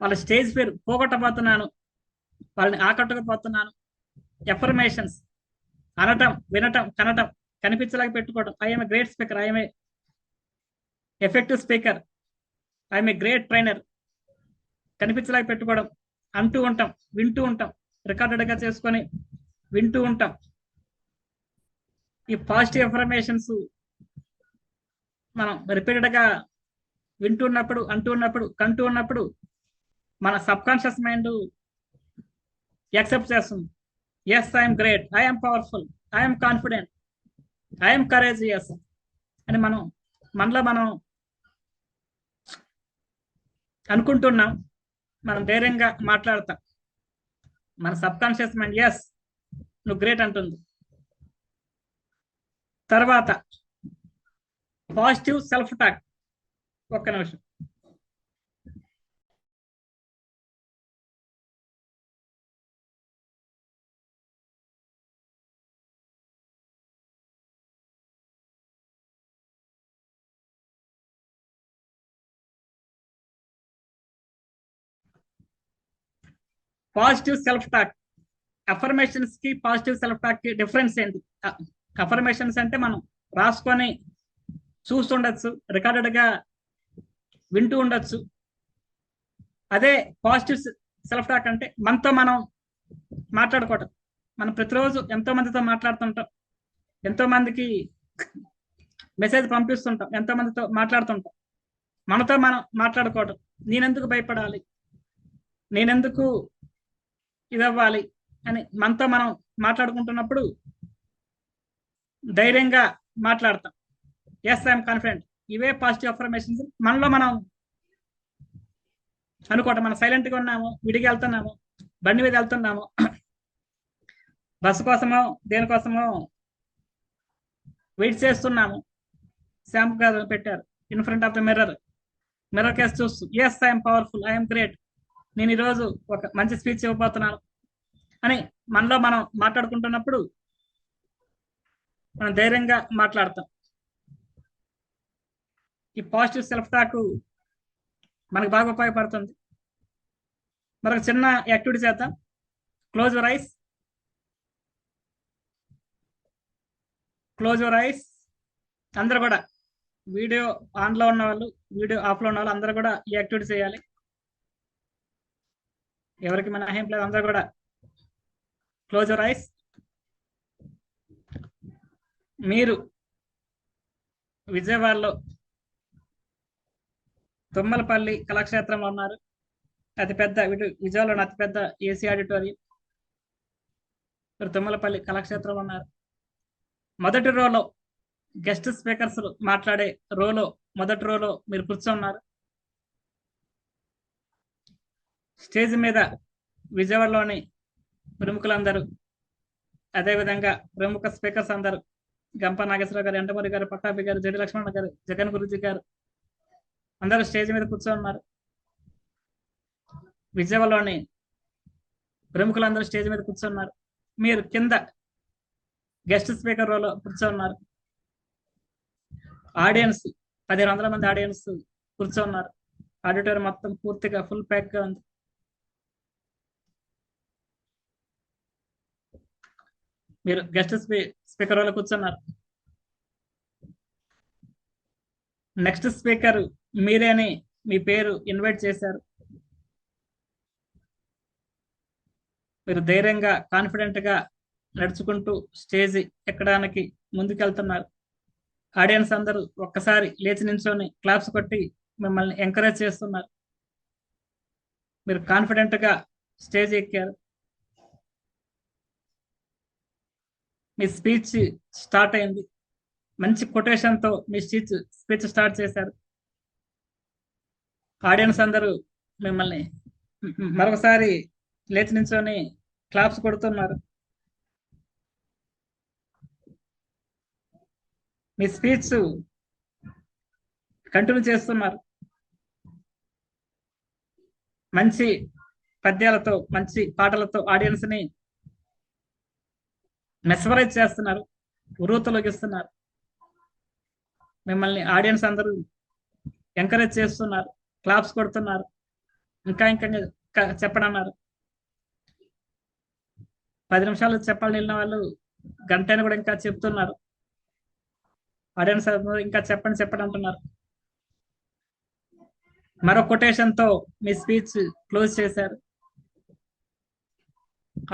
వాళ్ళ స్టేజ్ పేరు పోగొట్టబోతున్నాను, వాళ్ళని ఆకట్టుకుపోతున్నాను. ఎఫర్మేషన్స్ అనటం, వినటం, కనటం, కనిపించలేక పెట్టుకోవడం. I'm a great speaker, I'm a effective speaker, I'm a great trainer, కనిపించలేక పెట్టుకోవడం, అంటూ ఉంటాం, వింటూ ఉంటాం, రికార్డెడ్గా చేసుకొని వింటూ ఉంటాం. ఈ పాజిటివ్ ఇన్ఫర్మేషన్స్ మనం రిపీటెడ్గా వింటున్నప్పుడు, అంటూ ఉన్నప్పుడు, కంటూ ఉన్నప్పుడు మన సబ్ కాన్షియస్ మైండ్ యాక్సెప్ట్ చేస్తుంది. Yes, I'm great, I'm powerful, I'm confident, I'm courageous అని మనలో మనం అనుకుంటున్నాం. మనం ధైర్యంగా మాట్లాడతాం. మన సబ్ కాన్షియస్ మైండ్ ఎస్ నువ్వు గ్రేట్ అంటుంది. తర్వాత పాజిటివ్ సెల్ఫ్ టాక్. ఒక్క నిమిషం. పాజిటివ్ సెల్ఫ్ టాక్, అఫర్మేషన్స్ కి పాజిటివ్ సెల్ఫ్ టాక్ కి డిఫరెన్స్ ఏంటి? అఫర్మేషన్స్ అంటే మనం రాసుకొని చూస్తుండొచ్చు, రికార్డెడ్గా వింటూ ఉండొచ్చు. అదే పాజిటివ్ సెల్ఫ్ టాక్ అంటే మనతో మనం మాట్లాడుకోవటం. మనం ప్రతిరోజు ఎంతో మందితో మాట్లాడుతుంటాం, ఎంతో మందికి మెసేజ్ పంపిస్తుంటాం, ఎంతో మందితో మాట్లాడుతుంటాం. మనతో మనం మాట్లాడుకోవటం, నేనెందుకు భయపడాలి, నేనెందుకు ఇదవ్వాలి అని మనతో మనం మాట్లాడుకుంటున్నప్పుడు ధైర్యంగా మాట్లాడతాం. Yes, I'm confident. ఇవే పాజిటివ్ అఫర్మేషన్స్. మనలో మనం అనుకోవటం. మనం సైలెంట్గా ఉన్నాము, విడిగా వెళ్తున్నాము, బండి మీద వెళ్తున్నాము, బస్సు కోసమో దేనికోసమో వెయిట్ చేస్తున్నాము. శాంపు గారు పెట్టారు in front of the mirror కేసు చూస్తూ yes, I'm powerful, I'm great, నేను ఈరోజు ఒక మంచి స్పీచ్ ఇవ్వబోతున్నాను అని మనలో మనం మాట్లాడుకుంటున్నప్పుడు మనం ధైర్యంగా మాట్లాడతాం. ఈ పాజిటివ్ సెల్ఫ్ టాక్ మనకు బాగా ఉపయోగపడుతుంది. మరొక చిన్న యాక్టివిటీ చేద్దాం. Close your eyes. Close your eyes. అందరూ కూడా, వీడియో ఆన్లో ఉన్న వాళ్ళు, వీడియో ఆఫ్లో ఉన్న వాళ్ళు అందరూ కూడా ఈ యాక్టివిటీ చేయాలి. ఎవరికి మన ఏం లేదు, అందరూ కూడా క్లోజ్ యువర్ ఐస్. మీరు విజయవాడలో తుమ్మలపల్లి కళాక్షేత్రంలో ఉన్నారు. అతిపెద్ద విజయవాడలోని అతిపెద్ద ఏసీ ఆడిటోరియం. మీరు తుమ్మలపల్లి కళాక్షేత్రంలో ఉన్నారు. మొదటి రోలో గెస్ట్ స్పీకర్స్ మాట్లాడే మొదటి రోలో మీరు కూర్చున్నారు. స్టేజ్ మీద విజయవాడలోని ప్రముఖులందరూ, అదేవిధంగా ప్రముఖ స్పీకర్స్ అందరూ, గంప నాగేశ్వరరావు గారు, ఎండమూరి గారు, పట్టాభి గారు, జడి లక్ష్మణ గారు, జగన్ గురుజీ గారు అందరూ స్టేజ్ మీద కూర్చోన్నారు. విజయవాడలోని ప్రముఖులందరూ స్టేజ్ మీద కూర్చున్నారు. మీరు కింద గెస్ట్ స్పీకర్ రోలో కూర్చోన్నారు. ఆడియన్స్ 1500 మంది ఆడియన్స్ కూర్చోన్నారు. ఆడిటోరియం మొత్తం పూర్తిగా ఫుల్ ప్యాక్ గా ఉంది. మీరు గెస్ట్ స్పీకర్ రోలో కూర్చున్నారు. నెక్స్ట్ స్పీకర్ మీరే అని మీ పేరు ఇన్వైట్ చేశారు. మీరు ధైర్యంగా, కాన్ఫిడెంట్ గా నడుచుకుంటూ స్టేజ్ ఎక్కడానికి ముందుకెళ్తున్నారు. ఆడియన్స్ అందరూ ఒక్కసారి లేచి నించొని క్లాప్స్ కొట్టి మిమ్మల్ని ఎంకరేజ్ చేస్తున్నారు. మీరు కాన్ఫిడెంట్ గా స్టేజ్ ఎక్కారు. మీ స్పీచ్ స్టార్ట్ అయింది. మంచి కొటేషన్ తో మీ స్పీచ్ స్టార్ట్ చేశారు. ఆడియన్స్ అందరూ మిమ్మల్ని మరొకసారి లేచి నించొని క్లాప్స్ కొడుతున్నారు. మీ స్పీచ్ కంటిన్యూ చేస్తున్నారు. మంచి పద్యాలతో, మంచి పాటలతో ఆడియన్స్ ని మెస్మరైజ్ చేస్తున్నారు, ఉర్రూతలోకిస్తున్నారు. మిమ్మల్ని ఆడియన్స్ అందరూ ఎంకరేజ్ చేస్తున్నారు, క్లాప్స్ కొడుతున్నారు, ఇంకా చెప్పడన్నారు. 10 నిమిషాలు చెప్పాలని వెళ్ళిన వాళ్ళు గంటని కూడా ఇంకా చెప్తున్నారు. ఆడియన్స్ ఇంకా చెప్పండి అంటున్నారు. మరో కొటేషన్ తో మీ స్పీచ్ క్లోజ్ చేశారు.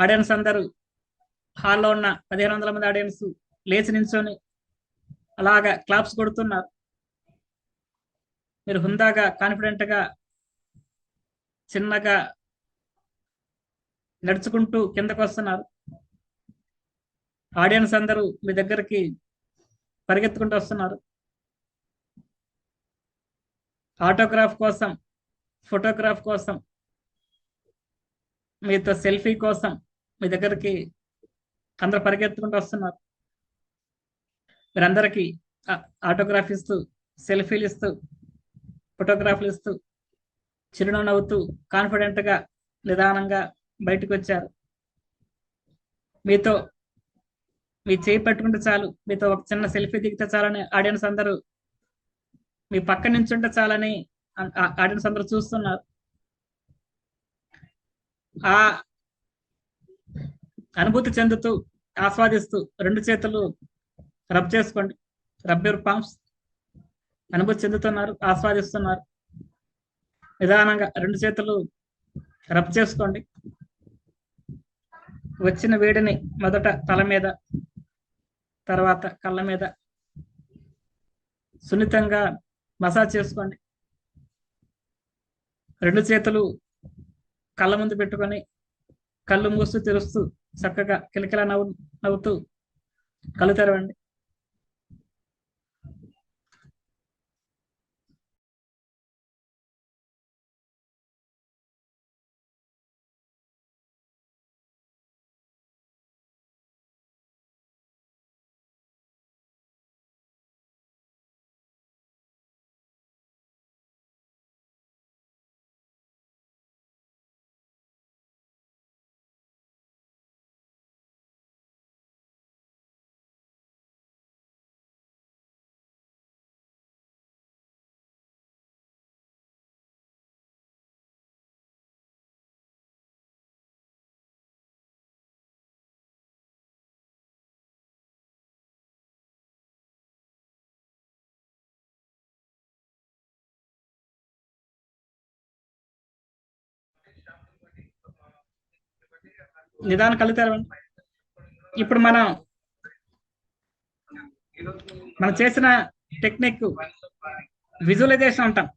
ఆడియన్స్ అందరూ, హాల్లో ఉన్న 1500 మంది ఆడియన్స్ లేచి నించొని అలాగా క్లాప్స్ కొడుతున్నారు. మీరు హుందాగా, కాన్ఫిడెంట్ గా, చిన్నగా నడుచుకుంటూ కిందకు వస్తున్నారు. ఆడియన్స్ అందరూ మీ దగ్గరికి పరిగెత్తుకుంటూ వస్తున్నారు. ఆటోగ్రాఫ్ కోసం, ఫోటోగ్రాఫ్ కోసం, మీతో సెల్ఫీ కోసం మీ దగ్గరికి అందరు పరిగెత్తుకుంటూ వస్తున్నారు. మీరందరికీ ఆటోగ్రాఫ్ ఇస్తూ, సెల్ఫీలు ఇస్తూ, ఫోటోగ్రాఫ్లు ఇస్తూ, చిరునవ్వు నవ్వుతూ, కాన్ఫిడెంట్ గా, నిదానంగా బయటకు వచ్చారు. మీతో మీ చేయి పట్టుకుంటే చాలు, మీతో ఒక చిన్న సెల్ఫీ దిగితే చాలని ఆడియన్స్ అందరూ, మీ పక్క నుంచుంటే చాలని ఆడియన్స్ అందరూ చూస్తున్నారు. ఆ అనుభూతి చెందుతూ, ఆస్వాదిస్తూ 2 చేతులు రబ్ చేసుకోండి. Rub your palms. అనుభూతి చెందుతున్నారు, ఆస్వాదిస్తున్నారు. నిదానంగా 2 చేతులు రబ్ చేసుకోండి. వచ్చిన వేడిని మొదట తల మీద, తర్వాత కళ్ళ మీద సున్నితంగా మసాజ్ చేసుకోండి. 2 చేతులు కళ్ళ ముందు పెట్టుకొని కళ్ళు మూస్తూ తెరుస్తూ చక్కగా కిలకిలా నవ్వుతూ కళ్ళు తెరవండి. నిదానం కళ్ళు తెరవండి. ఇప్పుడు మనం చేసిన టెక్నిక్ విజువలైజేషన్ అంటాం.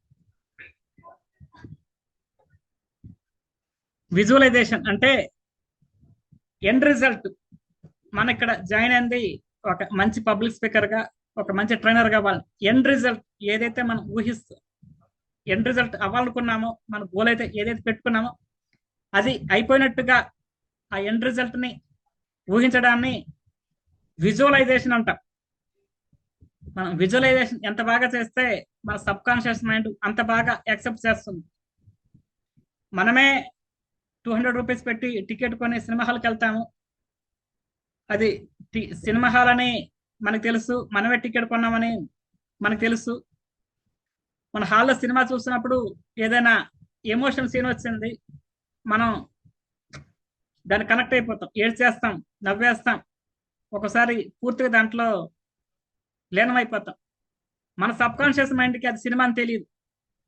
విజువలైజేషన్ అంటే ఎండ్ రిజల్ట్. మన ఇక్కడ జాయిన్ అయింది ఒక మంచి పబ్లిక్ స్పీకర్ గా, ఒక మంచి ట్రైనర్ గా అవ్వాలి. ఎండ్ రిజల్ట్ ఏదైతే మనం ఎండ్ రిజల్ట్ అవ్వాలనుకున్నామో, మన గోల్ అయితే ఏదైతే పెట్టుకున్నామో అది అయిపోయినట్టుగా ఆ ఎండ్ రిజల్ట్ ని ఊహించడాన్ని విజువలైజేషన్ అంటాం. మనం విజువలైజేషన్ ఎంత బాగా చేస్తే మన సబ్ కాన్షియస్ మైండ్ అంత బాగా యాక్సెప్ట్ చేస్తుంది. మనమే 200 రూపీస్ పెట్టి టికెట్ కొని సినిమా హాల్కి వెళ్తాము. అది సినిమా హాల్ అని మనకు తెలుసు, మనమే టికెట్ కొన్నామని మనకు తెలుసు. మన హాల్లో సినిమా చూసినప్పుడు ఏదైనా ఎమోషనల్ సీన్ వచ్చింది, మనం దాన్ని కనెక్ట్ అయిపోతాం, ఏడ్చేస్తాం, నవ్వేస్తాం, ఒకసారి పూర్తిగా దాంట్లో లీనమైపోతాం. మన సబ్ కాన్షియస్ మైండ్కి అది సినిమా అని తెలియదు.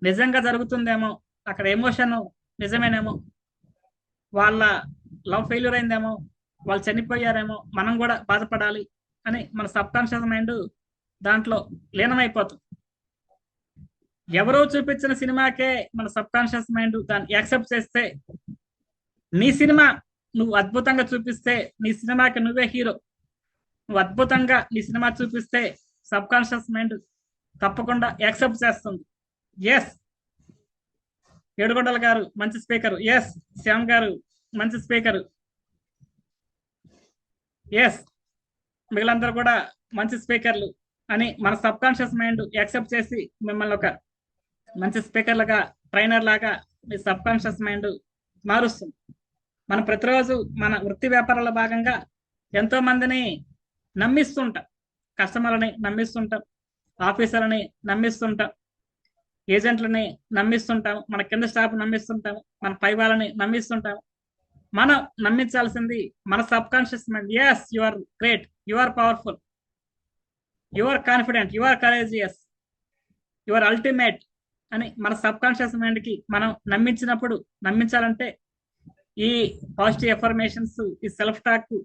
నిజంగా జరుగుతుందేమో, అక్కడ ఎమోషన్ నిజమేనేమో, వాళ్ళ లవ్ ఫెయిల్యూర్ అయిందేమో, వాళ్ళు చనిపోయారేమో, మనం కూడా బాధపడాలి అని మన సబ్ కాన్షియస్ మైండ్ దాంట్లో లీనమైపోతాం. ఎవరో చూపించిన సినిమాకే మన సబ్ కాన్షియస్ మైండ్ దాన్ని యాక్సెప్ట్ చేస్తే, నీ సినిమా నువ్వు అద్భుతంగా చూపిస్తే, నీ సినిమాకి నువ్వే హీరో, నువ్వు అద్భుతంగా నీ సినిమా చూపిస్తే సబ్ కాన్షియస్ మైండ్ తప్పకుండా యాక్సెప్ట్ చేస్తుంది. ఎస్, ఏడుగొండల గారు మంచి స్పీకర్, ఎస్ శ్యామ్ గారు మంచి స్పీకర్, ఎస్ మిగిలినందరూ కూడా మంచి స్పీకర్లు అని మన సబ్ కాన్షియస్ మైండ్ యాక్సెప్ట్ చేసి మిమ్మల్ని ఒక మంచి స్పీకర్లుగా, ట్రైనర్ లాగా మీ సబ్ కాన్షియస్ మైండ్ మారుస్తుంది. మనం ప్రతిరోజు మన వృత్తి వ్యాపారాల భాగంగా ఎంతో మందిని నమ్మిస్తుంటాం. కస్టమర్లని నమ్మిస్తుంటాం, ఆఫీసర్లని నమ్మిస్తుంటాం, ఏజెంట్లని నమ్మిస్తుంటాం, మన కింద స్టాఫ్ నమ్మిస్తుంటాం, మన పై వాళ్ళని నమ్మిస్తుంటాం. మనం నమ్మించాల్సింది మన subconscious mind. Yes, you are great, you are powerful, you are confident, you are courageous, you are ultimate, అని మన సబ్ కాన్షియస్ మైండ్ కి మనం నమ్మించాలంటే ఈ పాజిటివ్ ఎఫర్మేషన్స్, ఈ సెల్ఫ్ టాక్,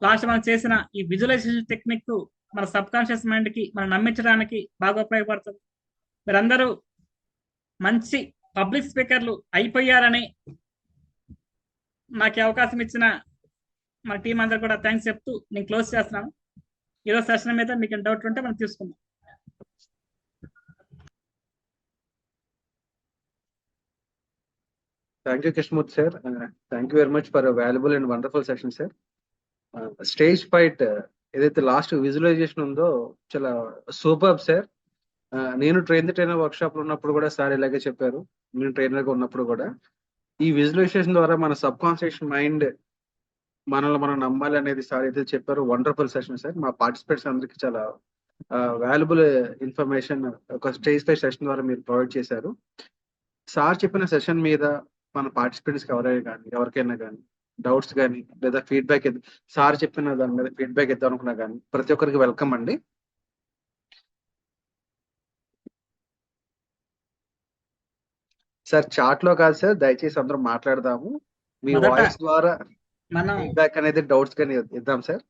లాస్ట్ మనం చేసిన ఈ విజువలైజేషన్ టెక్నిక్ మన సబ్ కాన్షియస్ మైండ్ కి మనం నమ్మించడానికి బాగా ఉపయోగపడుతుంది. మీరందరూ మంచి పబ్లిక్ స్పీకర్లు అయిపోయారని నాకు అవకాశం ఇచ్చిన మా టీం అందరు కూడా థ్యాంక్స్ చెప్తూ నేను క్లోజ్ చేస్తున్నాను. ఈరోజు సెషన్ మీద మీకు డౌట్ ఉంటే మనం తీసుకుందాం. Thank you, Krishnamurthy sir. Thank you very much for a valuable and wonderful session, sir. Stage fight ఏదైతే లాస్ట్ విజువలైజేషన్ ఉందో చాలా సూపర్ సార్. నేను ట్రైనర్ వర్క్ షాప్ లో ఉన్నప్పుడు కూడా సార్ ఇలాగే చెప్పారు. నేను ట్రైనర్ గా ఉన్నప్పుడు కూడా ఈ విజువలైజేషన్ ద్వారా మన సబ్ కాన్షియస్ మైండ్ మనల్ని మనం నమ్మాలి అనేది సార్ అయితే చెప్పారు. Wonderful session sir. మా పార్టిసిపేట్స్ అందరికి చాలా వాల్యుబుల్ ఇన్ఫర్మేషన్ ఒక స్టేజ్ ఫైట్ సెషన్ ద్వారా మీరు ప్రొవైడ్ చేశారు. సార్ చెప్పిన సెషన్ మీద మన పార్టిసిపెంట్స్ ఎవరికైనా కానీ డౌట్స్ కానీ లేదా ఫీడ్బ్యాక్ సార్ చెప్పిన దాని మీద ఫీడ్బ్యాక్ ఇద్దాం అనుకున్నా కానీ ప్రతి ఒక్కరికి వెల్కమ్ అండి. సార్ చాట్ లో కాదు సార్, దయచేసి అందరం మాట్లాడదాము. మీ వాయిస్ ద్వారా ఫీడ్బ్యాక్ అనేది డౌట్స్ కానీ ఇద్దాం సార్.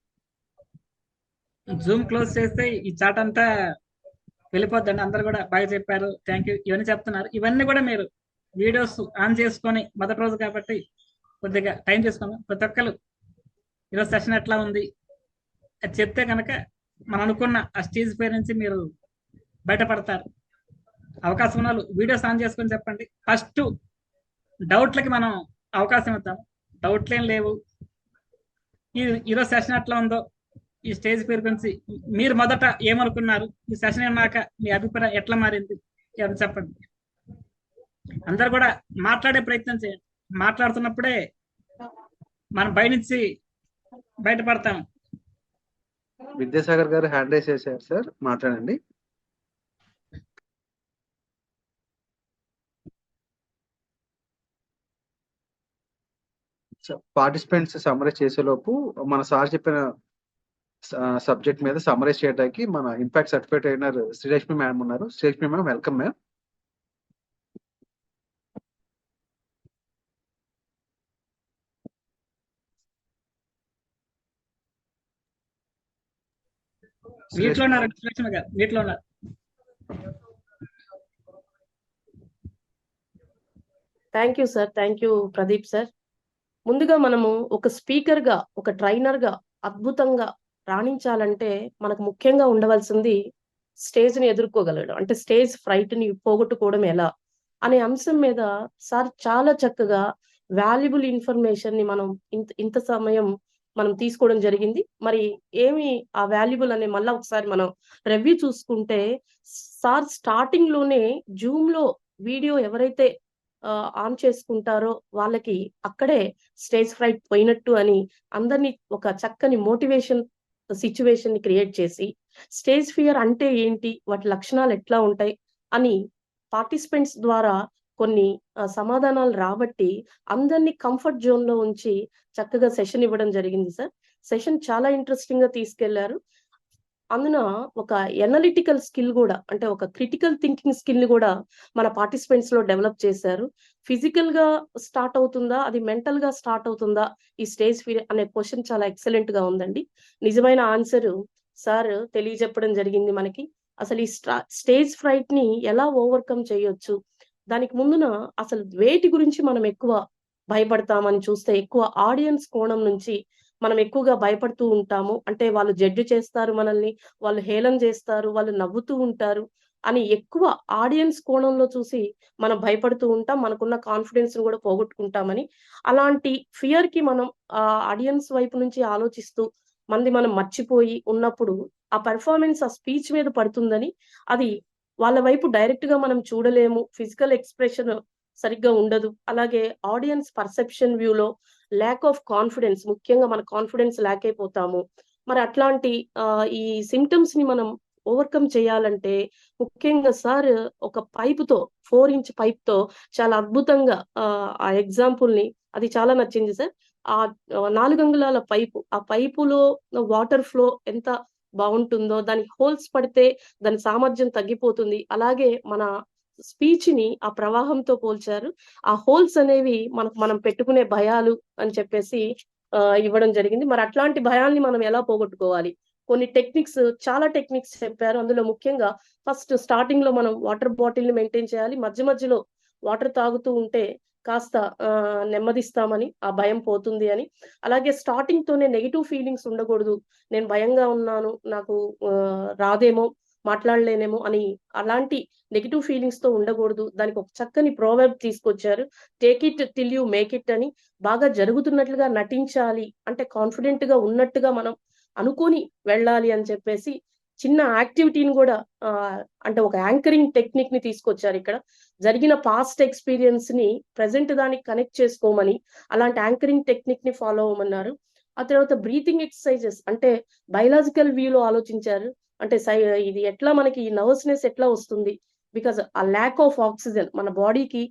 జూమ్ క్లోజ్ చేస్తే ఈ చాట్ అంతా వెళ్ళిపోద్దండి. అందరు కూడా బాగా చెప్పారు, థ్యాంక్ యూ ఇవన్నీ చెప్తున్నారు. ఇవన్నీ కూడా మీరు వీడియోస్ ఆన్ చేసుకొని మొదటి రోజు కాబట్టి కొద్దిగా టైం తీసుకున్నాం. ప్రతి ఒక్కరు ఈరోజు సెషన్ ఎట్లా ఉంది అది చెప్తే కనుక మనం అనుకున్న ఆ స్టేజ్ పై నుంచి మీరు బయటపడతారు. అవకాశం ఉన్న వాళ్ళు వీడియోస్ ఆన్ చేసుకొని చెప్పండి. ఫస్ట్ డౌట్లకి మనం అవకాశం ఇద్దాం. డౌట్లు ఏం లేవు. ఈరోజు సెషన్ ఎట్లా ఉందో, ఈ స్టేజ్ పేరు గురించి మీరు మొదట ఏమనుకున్నారు, ఈ సెషన్ అన్నాక మీ అభిప్రాయం ఎట్లా మారింది అని చెప్పండి. అందరు కూడా మాట్లాడే ప్రయత్నం చేయండి. మాట్లాడుతున్నప్పుడే మనం నుంచి బయటపడతాం. విద్యాసాగర్ గారు హ్యాండ్ రైజ్ చేశారు సార్, మాట్లాడండి. పార్టిసిపెంట్స్ సమరైజ్ చేసేలోపు మన సార్ చెప్పిన సబ్జెక్ట్ మీద సమరైజ్ చేయడానికి మన impact certified trainer Srilakshmi ma'am ఉన్నారు. Srilakshmi ma'am, welcome ma'am. వీటిలో ఉన్నారు శ్రీలక్ష్మి గారు, వీటిలో ఉన్నారు. Thank you sir, thank you Pradeep sir. ముందుగా మనము ఒక స్పీకర్ గా, ఒక ట్రైనర్ గా అద్భుతంగా రాణించాలంటే మనకు ముఖ్యంగా ఉండవలసింది స్టేజ్ ని ఎదుర్కోగలగడం, అంటే స్టేజ్ ఫ్రైట్ ని పోగొట్టుకోవడం ఎలా అనే అంశం మీద సార్ చాలా చక్కగా వాల్యుబుల్ ఇన్ఫర్మేషన్ ని మనం ఇంత సమయం మనం తీసుకోవడం జరిగింది. మరి ఏమి ఆ వాల్యుబుల్ అనే మళ్ళా ఒకసారి మనం రివ్యూ చూసుకుంటే, సార్ స్టార్టింగ్ లోనే జూమ్ లో వీడియో ఎవరైతే ఆన్ చేసుకుంటారో వాళ్ళకి అక్కడే స్టేజ్ ఫ్రైట్ పోయినట్టు అని అందరినీ ఒక చక్కని మోటివేషన్ సిచ్యువేషన్ ని క్రియేట్ చేసి, స్టేజ్ ఫియర్ అంటే ఏంటి, వాటి లక్షణాలు ఎట్లా ఉంటాయి అని పార్టిసిపెంట్స్ ద్వారా కొన్ని సమాధానాలు రాబట్టి అందరినీ కంఫర్ట్ జోన్ లో ఉంచి చక్కగా సెషన్ ఇవ్వడం జరిగింది సార్. సెషన్ చాలా ఇంట్రెస్టింగ్ గా తీసుకెళ్లారు. అందున ఒక ఎనలిటికల్ స్కిల్ కూడా, అంటే ఒక క్రిటికల్ థింకింగ్ స్కిల్ ని కూడా మన పార్టిసిపెంట్స్ లో డెవలప్ చేశారు. ఫిజికల్ గా స్టార్ట్ అవుతుందా, అది మెంటల్ గా స్టార్ట్ అవుతుందా ఈ స్టేజ్ ఫియర్ అనే క్వశ్చన్ చాలా ఎక్సలెంట్ గా ఉందండి. నిజమైన ఆన్సర్ సార్ తెలియజెప్పడం జరిగింది మనకి. అసలు ఈ స్టేజ్ ఫ్రైట్ ని ఎలా ఓవర్కమ్ చేయొచ్చు, దానికి ముందున అసలు వేటి గురించి మనం ఎక్కువ భయపడతామని చూస్తే, ఎక్కువ ఆడియన్స్ కోణం నుంచి మనం ఎక్కువగా భయపడుతూ ఉంటాము. అంటే వాళ్ళు జడ్జి చేస్తారు మనల్ని, వాళ్ళు హేళన చేస్తారు, వాళ్ళు నవ్వుతూ ఉంటారు అని ఎక్కువ ఆడియన్స్ కోణంలో చూసి మనం భయపడుతూ ఉంటాం. మనకున్న కాన్ఫిడెన్స్ ను కూడా పోగొట్టుకుంటామని, అలాంటి ఫియర్ కి మనం ఆడియన్స్ వైపు నుంచి ఆలోచిస్తూ మనం మర్చిపోయి ఉన్నప్పుడు ఆ పెర్ఫార్మెన్స్ ఆ స్పీచ్ మీద పడుతుందని, అది వాళ్ళ వైపు డైరెక్ట్ గా మనం చూడలేము, ఫిజికల్ ఎక్స్ప్రెషన్ సరిగ్గా ఉండదు. అలాగే ఆడియన్స్ పర్సెప్షన్ వ్యూలో ల్యాక్ ఆఫ్ కాన్ఫిడెన్స్, ముఖ్యంగా మన కాన్ఫిడెన్స్ ల్యాక్ అయిపోతాము. మరి అట్లాంటి ఈ సిమ్టమ్స్ ని మనం ఓవర్కమ్ చేయాలంటే ముఖ్యంగా సార్ ఒక పైపుతో 4 ఇంచ్ పైప్ తో చాలా అద్భుతంగా ఆ ఎగ్జాంపుల్ ని, అది చాలా నచ్చింది సార్. ఆ 4 అంగుళాల పైపు, ఆ పైపులో వాటర్ ఫ్లో ఎంత బాగుంటుందో, దానికి హోల్స్ పడితే దాని సామర్థ్యం తగ్గిపోతుంది. అలాగే మన స్పీచ్ ని ఆ ప్రవాహంతో పోల్చారు. ఆ హోల్స్ అనేవి మనం పెట్టుకునే భయాలు అని చెప్పేసి ఇవ్వడం జరిగింది. మరి అట్లాంటి భయాల్ని మనం ఎలా పోగొట్టుకోవాలి? కొన్ని టెక్నిక్స్, చాలా టెక్నిక్స్ చెప్పారు. అందులో ముఖ్యంగా ఫస్ట్ స్టార్టింగ్ లో మనం వాటర్ బాటిల్ ని మెయింటైన్ చేయాలి. మధ్య మధ్యలో వాటర్ తాగుతూ ఉంటే కాస్త నెమ్మదిస్తామని, ఆ భయం పోతుంది అని. అలాగే స్టార్టింగ్ తోనే నెగిటివ్ ఫీలింగ్స్ ఉండకూడదు. నేను భయంగా ఉన్నాను, నాకు రాదేమో, మాట్లాడలేనేమో అని అలాంటి నెగిటివ్ ఫీలింగ్స్ తో ఉండకూడదు. దానికి ఒక చక్కని ప్రోవర్బ్ తీసుకొచ్చారు. Take it till you make it అని. బాగా జరుగుతున్నట్లుగా నటించాలి, అంటే కాన్ఫిడెంట్ గా ఉన్నట్టుగా మనం అనుకొని వెళ్ళాలి అని చెప్పేసి చిన్న యాక్టివిటీని కూడా అంటే ఒక యాంకరింగ్ టెక్నిక్ ని తీసుకొచ్చారు. ఇక్కడ జరిగిన పాస్ట్ ఎక్స్పీరియన్స్ ని ప్రెసెంట్ దానికి కనెక్ట్ చేసుకోమని, అలాంటి యాంకరింగ్ టెక్నిక్ ని ఫాలో అవ్వమన్నారు. ఆ తర్వాత బ్రీతింగ్ ఎక్సర్సైజెస్, అంటే బయలాజికల్ వ్యూలో ఆలోచించారు. అంటే ఇది ఎట్లా మనకి నర్వస్నెస్ ఎట్లా వస్తుంది, బికాజ్ ఆ ల్యాక్ ఆఫ్ ఆక్సిజన్, మన బాడీకి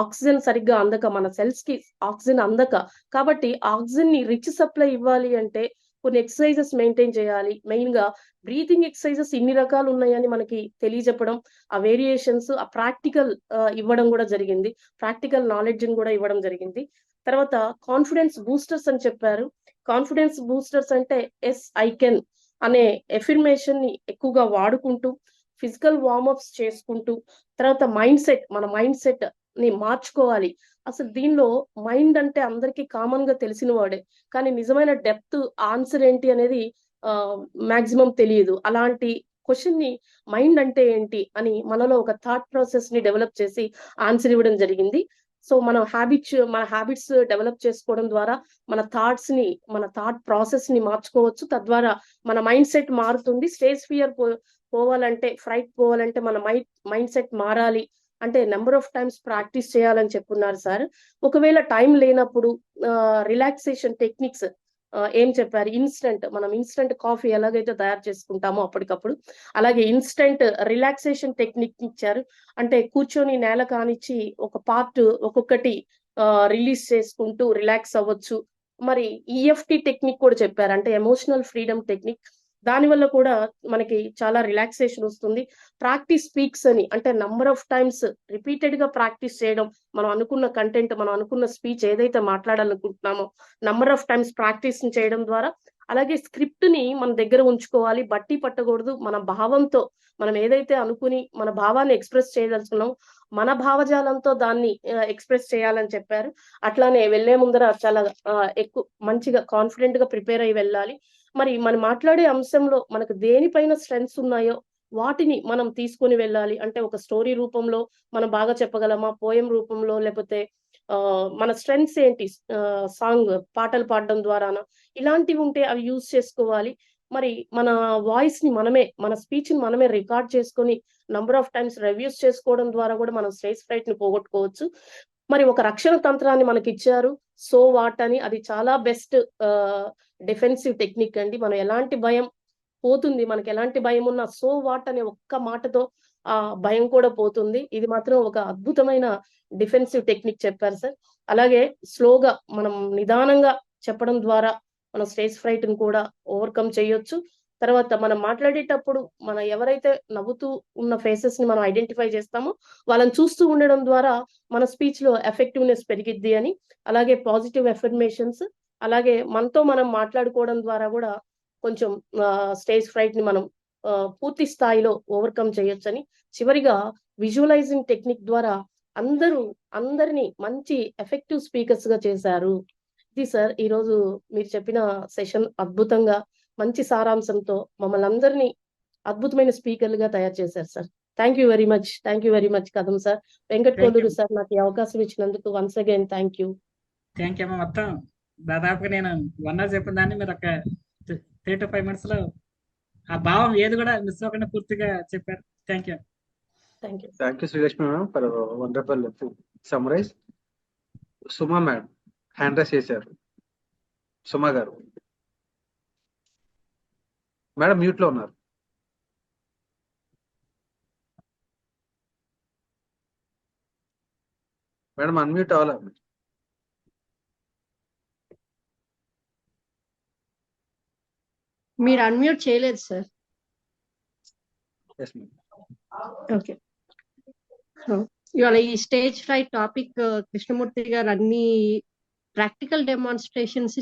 ఆక్సిజన్ సరిగ్గా అందక, మన సెల్స్ కి ఆక్సిజన్ అందక, కాబట్టి ఆక్సిజన్ ని రిచ్ సప్లై ఇవ్వాలి అంటే కొన్ని ఎక్సర్సైజెస్ మెయింటైన్ చేయాలి. మెయిన్ గా బ్రీతింగ్ ఎక్సర్సైజెస్ ఇన్ని రకాలు ఉన్నాయని మనకి తెలియజెప్పడం, ఆ వేరియేషన్స్, ఆ ప్రాక్టికల్ ఇవ్వడం కూడా జరిగింది. ప్రాక్టికల్ నాలెడ్జ్ కూడా ఇవ్వడం జరిగింది. తర్వాత కాన్ఫిడెన్స్ బూస్టర్స్ అని చెప్పారు. కాన్ఫిడెన్స్ బూస్టర్స్ అంటే ఎస్ ఐ కెన్ అనే ఎఫర్మేషన్ ని ఎక్కువగా వాడుకుంటూ, ఫిజికల్ వార్మప్స్ చేసుకుంటూ, తర్వాత మన మైండ్ సెట్ ని మార్చుకోవాలి. అసలు దీనిలో మైండ్ అంటే అందరికీ కామన్ గా తెలిసిన వాడే, కానీ నిజమైన డెప్త్ ఆన్సర్ ఏంటి అనేది మాక్సిమం తెలియదు. అలాంటి క్వశ్చన్ ని మైండ్ అంటే ఏంటి అని మనలో ఒక థాట్ ప్రాసెస్ ని డెవలప్ చేసి ఆన్సర్ ఇవ్వడం జరిగింది. సో మన హ్యాబిట్స్ డెవలప్ చేసుకోవడం ద్వారా మన థాట్ ప్రాసెస్ ని మార్చుకోవచ్చు. తద్వారా మన మైండ్ సెట్ మారుతుంది. స్టేజ్ ఫియర్ ఫ్రైట్ పోవాలంటే మన మైండ్ సెట్ మారాలి అంటే నెంబర్ ఆఫ్ టైమ్స్ ప్రాక్టీస్ చేయాలని చెప్పున్నారు సార్. ఒకవేళ టైం లేనప్పుడు రిలాక్సేషన్ టెక్నిక్స్ ఏం చెప్పారు? మనం ఇన్స్టెంట్ కాఫీ ఎలాగైతే తయారు చేసుకుంటామో అప్పటికప్పుడు, అలాగే ఇన్స్టెంట్ రిలాక్సేషన్ టెక్నిక్ ఇచ్చారు. అంటే కూర్చొని నేల కానిచ్చి ఒక పార్ట్ ఒక్కొక్కటి రిలీజ్ చేసుకుంటూ రిలాక్స్ అవ్వచ్చు. మరి ఈఎఫ్టి టెక్నిక్ కూడా చెప్పారు, అంటే ఎమోషనల్ ఫ్రీడమ్ టెక్నిక్. దాని వల్ల కూడా మనకి చాలా రిలాక్సేషన్ వస్తుంది. ప్రాక్టీస్ స్పీక్స్ అని, అంటే నంబర్ ఆఫ్ టైమ్స్ రిపీటెడ్ గా ప్రాక్టీస్ చేయడం, మనం అనుకున్న కంటెంట్, మనం అనుకున్న స్పీచ్ ఏదైతే మాట్లాడాలనుకుంటున్నామో నంబర్ ఆఫ్ టైమ్స్ ప్రాక్టీస్ చేయడం ద్వారా. అలాగే స్క్రిప్ట్ ని మన దగ్గర ఉంచుకోవాలి, బట్టి పట్టకూడదు. మన భావంతో, మనం ఏదైతే అనుకుని మన భావాన్ని ఎక్స్ప్రెస్ చేయదలుచుకున్నాం, మన భావజాలంతో దాన్ని ఎక్స్ప్రెస్ చేయాలని చెప్పారు. అట్లానే వెళ్లే ముందర చాలా ఎక్కువ మంచిగా కాన్ఫిడెంట్ గా ప్రిపేర్ అయ్యి వెళ్ళాలి. మరి మనం మాట్లాడే అంశంలో మనకు దేనిపైన స్ట్రెంగ్స్ ఉన్నాయో వాటిని మనం తీసుకొని వెళ్ళాలి. అంటే ఒక స్టోరీ రూపంలో మనం బాగా చెప్పగలమా, పోయం రూపంలో, లేకపోతే మన స్ట్రెంగ్స్ ఏంటి, సాంగ్ పాటలు పాడడం ద్వారానా, ఇలాంటివి ఉంటే అవి యూజ్ చేసుకోవాలి. మరి మన వాయిస్ ని మన స్పీచ్ ని మనమే రికార్డ్ చేసుకొని నంబర్ ఆఫ్ టైమ్స్ రివ్యూస్ చేసుకోవడం ద్వారా కూడా మనం స్టేజ్ ఫ్రైట్ ని పోగొట్టుకోవచ్చు. మరి ఒక రక్షణ తంత్రాన్ని మనకి ఇచ్చారు, సో వాట్ అని. అది చాలా బెస్ట్ డిఫెన్సివ్ టెక్నిక్ అండి. మనం ఎలాంటి భయం పోతుంది, మనకి ఎలాంటి భయం ఉన్నా సో వాట్ అనే ఒక్క మాటతో ఆ భయం కూడా పోతుంది. ఇది మాత్రం ఒక అద్భుతమైన డిఫెన్సివ్ టెక్నిక్ చెప్పారు సార్. అలాగే స్లోగా మనం నిదానంగా చెప్పడం ద్వారా మనం స్టేజ్ ఫ్రైట్ ని కూడా ఓవర్కమ్ చేయొచ్చు. తర్వాత మనం మాట్లాడేటప్పుడు ఎవరైతే నవ్వుతూ ఉన్న ఫేసెస్ ని మనం ఐడెంటిఫై చేస్తామో వాళ్ళని చూస్తూ ఉండడం ద్వారా మన స్పీచ్ లో ఎఫెక్టివ్నెస్ పెరిగిద్ది అని. అలాగే పాజిటివ్ ఎఫర్మేషన్స్, అలాగే మనతో మనం మాట్లాడుకోవడం ద్వారా కూడా కొంచెం స్టేజ్ ఫ్రైట్ ని మనం పూర్తి స్థాయిలో ఓవర్కమ్ చేయొచ్చని. చివరిగా విజువలైజింగ్ టెక్నిక్ ద్వారా అందరినీ మంచి ఎఫెక్టివ్ స్పీకర్స్ గా చేశారు. ఇది సార్ ఈరోజు మీరు చెప్పిన సెషన్. అద్భుతంగా మంచి సారాంశంతో మమ్మల్ని అందరినీ అద్భుతమైన స్పీకర్లుగా తయారు చేశారు sir. Thank you very much Kadam sir. Venkat Koduru sir, నాకు ఈ అవకాశం ఇచ్చినందుకు once again thank you. Thank you అమ్మా. మొత్తం దాదాపుగా నేను 1 hour చెప్పిన దాన్ని మీరు ఒక 3 to 5 minutes లో ఆ భావం ఏది కూడా మిస్ అవ్వకుండా పూర్తిగా చెప్పారు. Thank you. Thank you Srilakshmi ma'am for wonderful summarise. Suma madam hand raise చేశారు. సుమా గారు మేడం మ్యూట్ లో ఉన్నారు. మేడం అన్మ్యూట్ అవ్వాలి. మీరు అన్మ్యూట్ చేయలేదు సార్. Yes madam. ఓకే. ఇవాళ ఈ స్టేజ్ ఫ్రైట్ టాపిక్ కృష్ణమూర్తి గారు అన్ని ప్రాక్టికల్ డెమాన్స్ట్రేషన్స్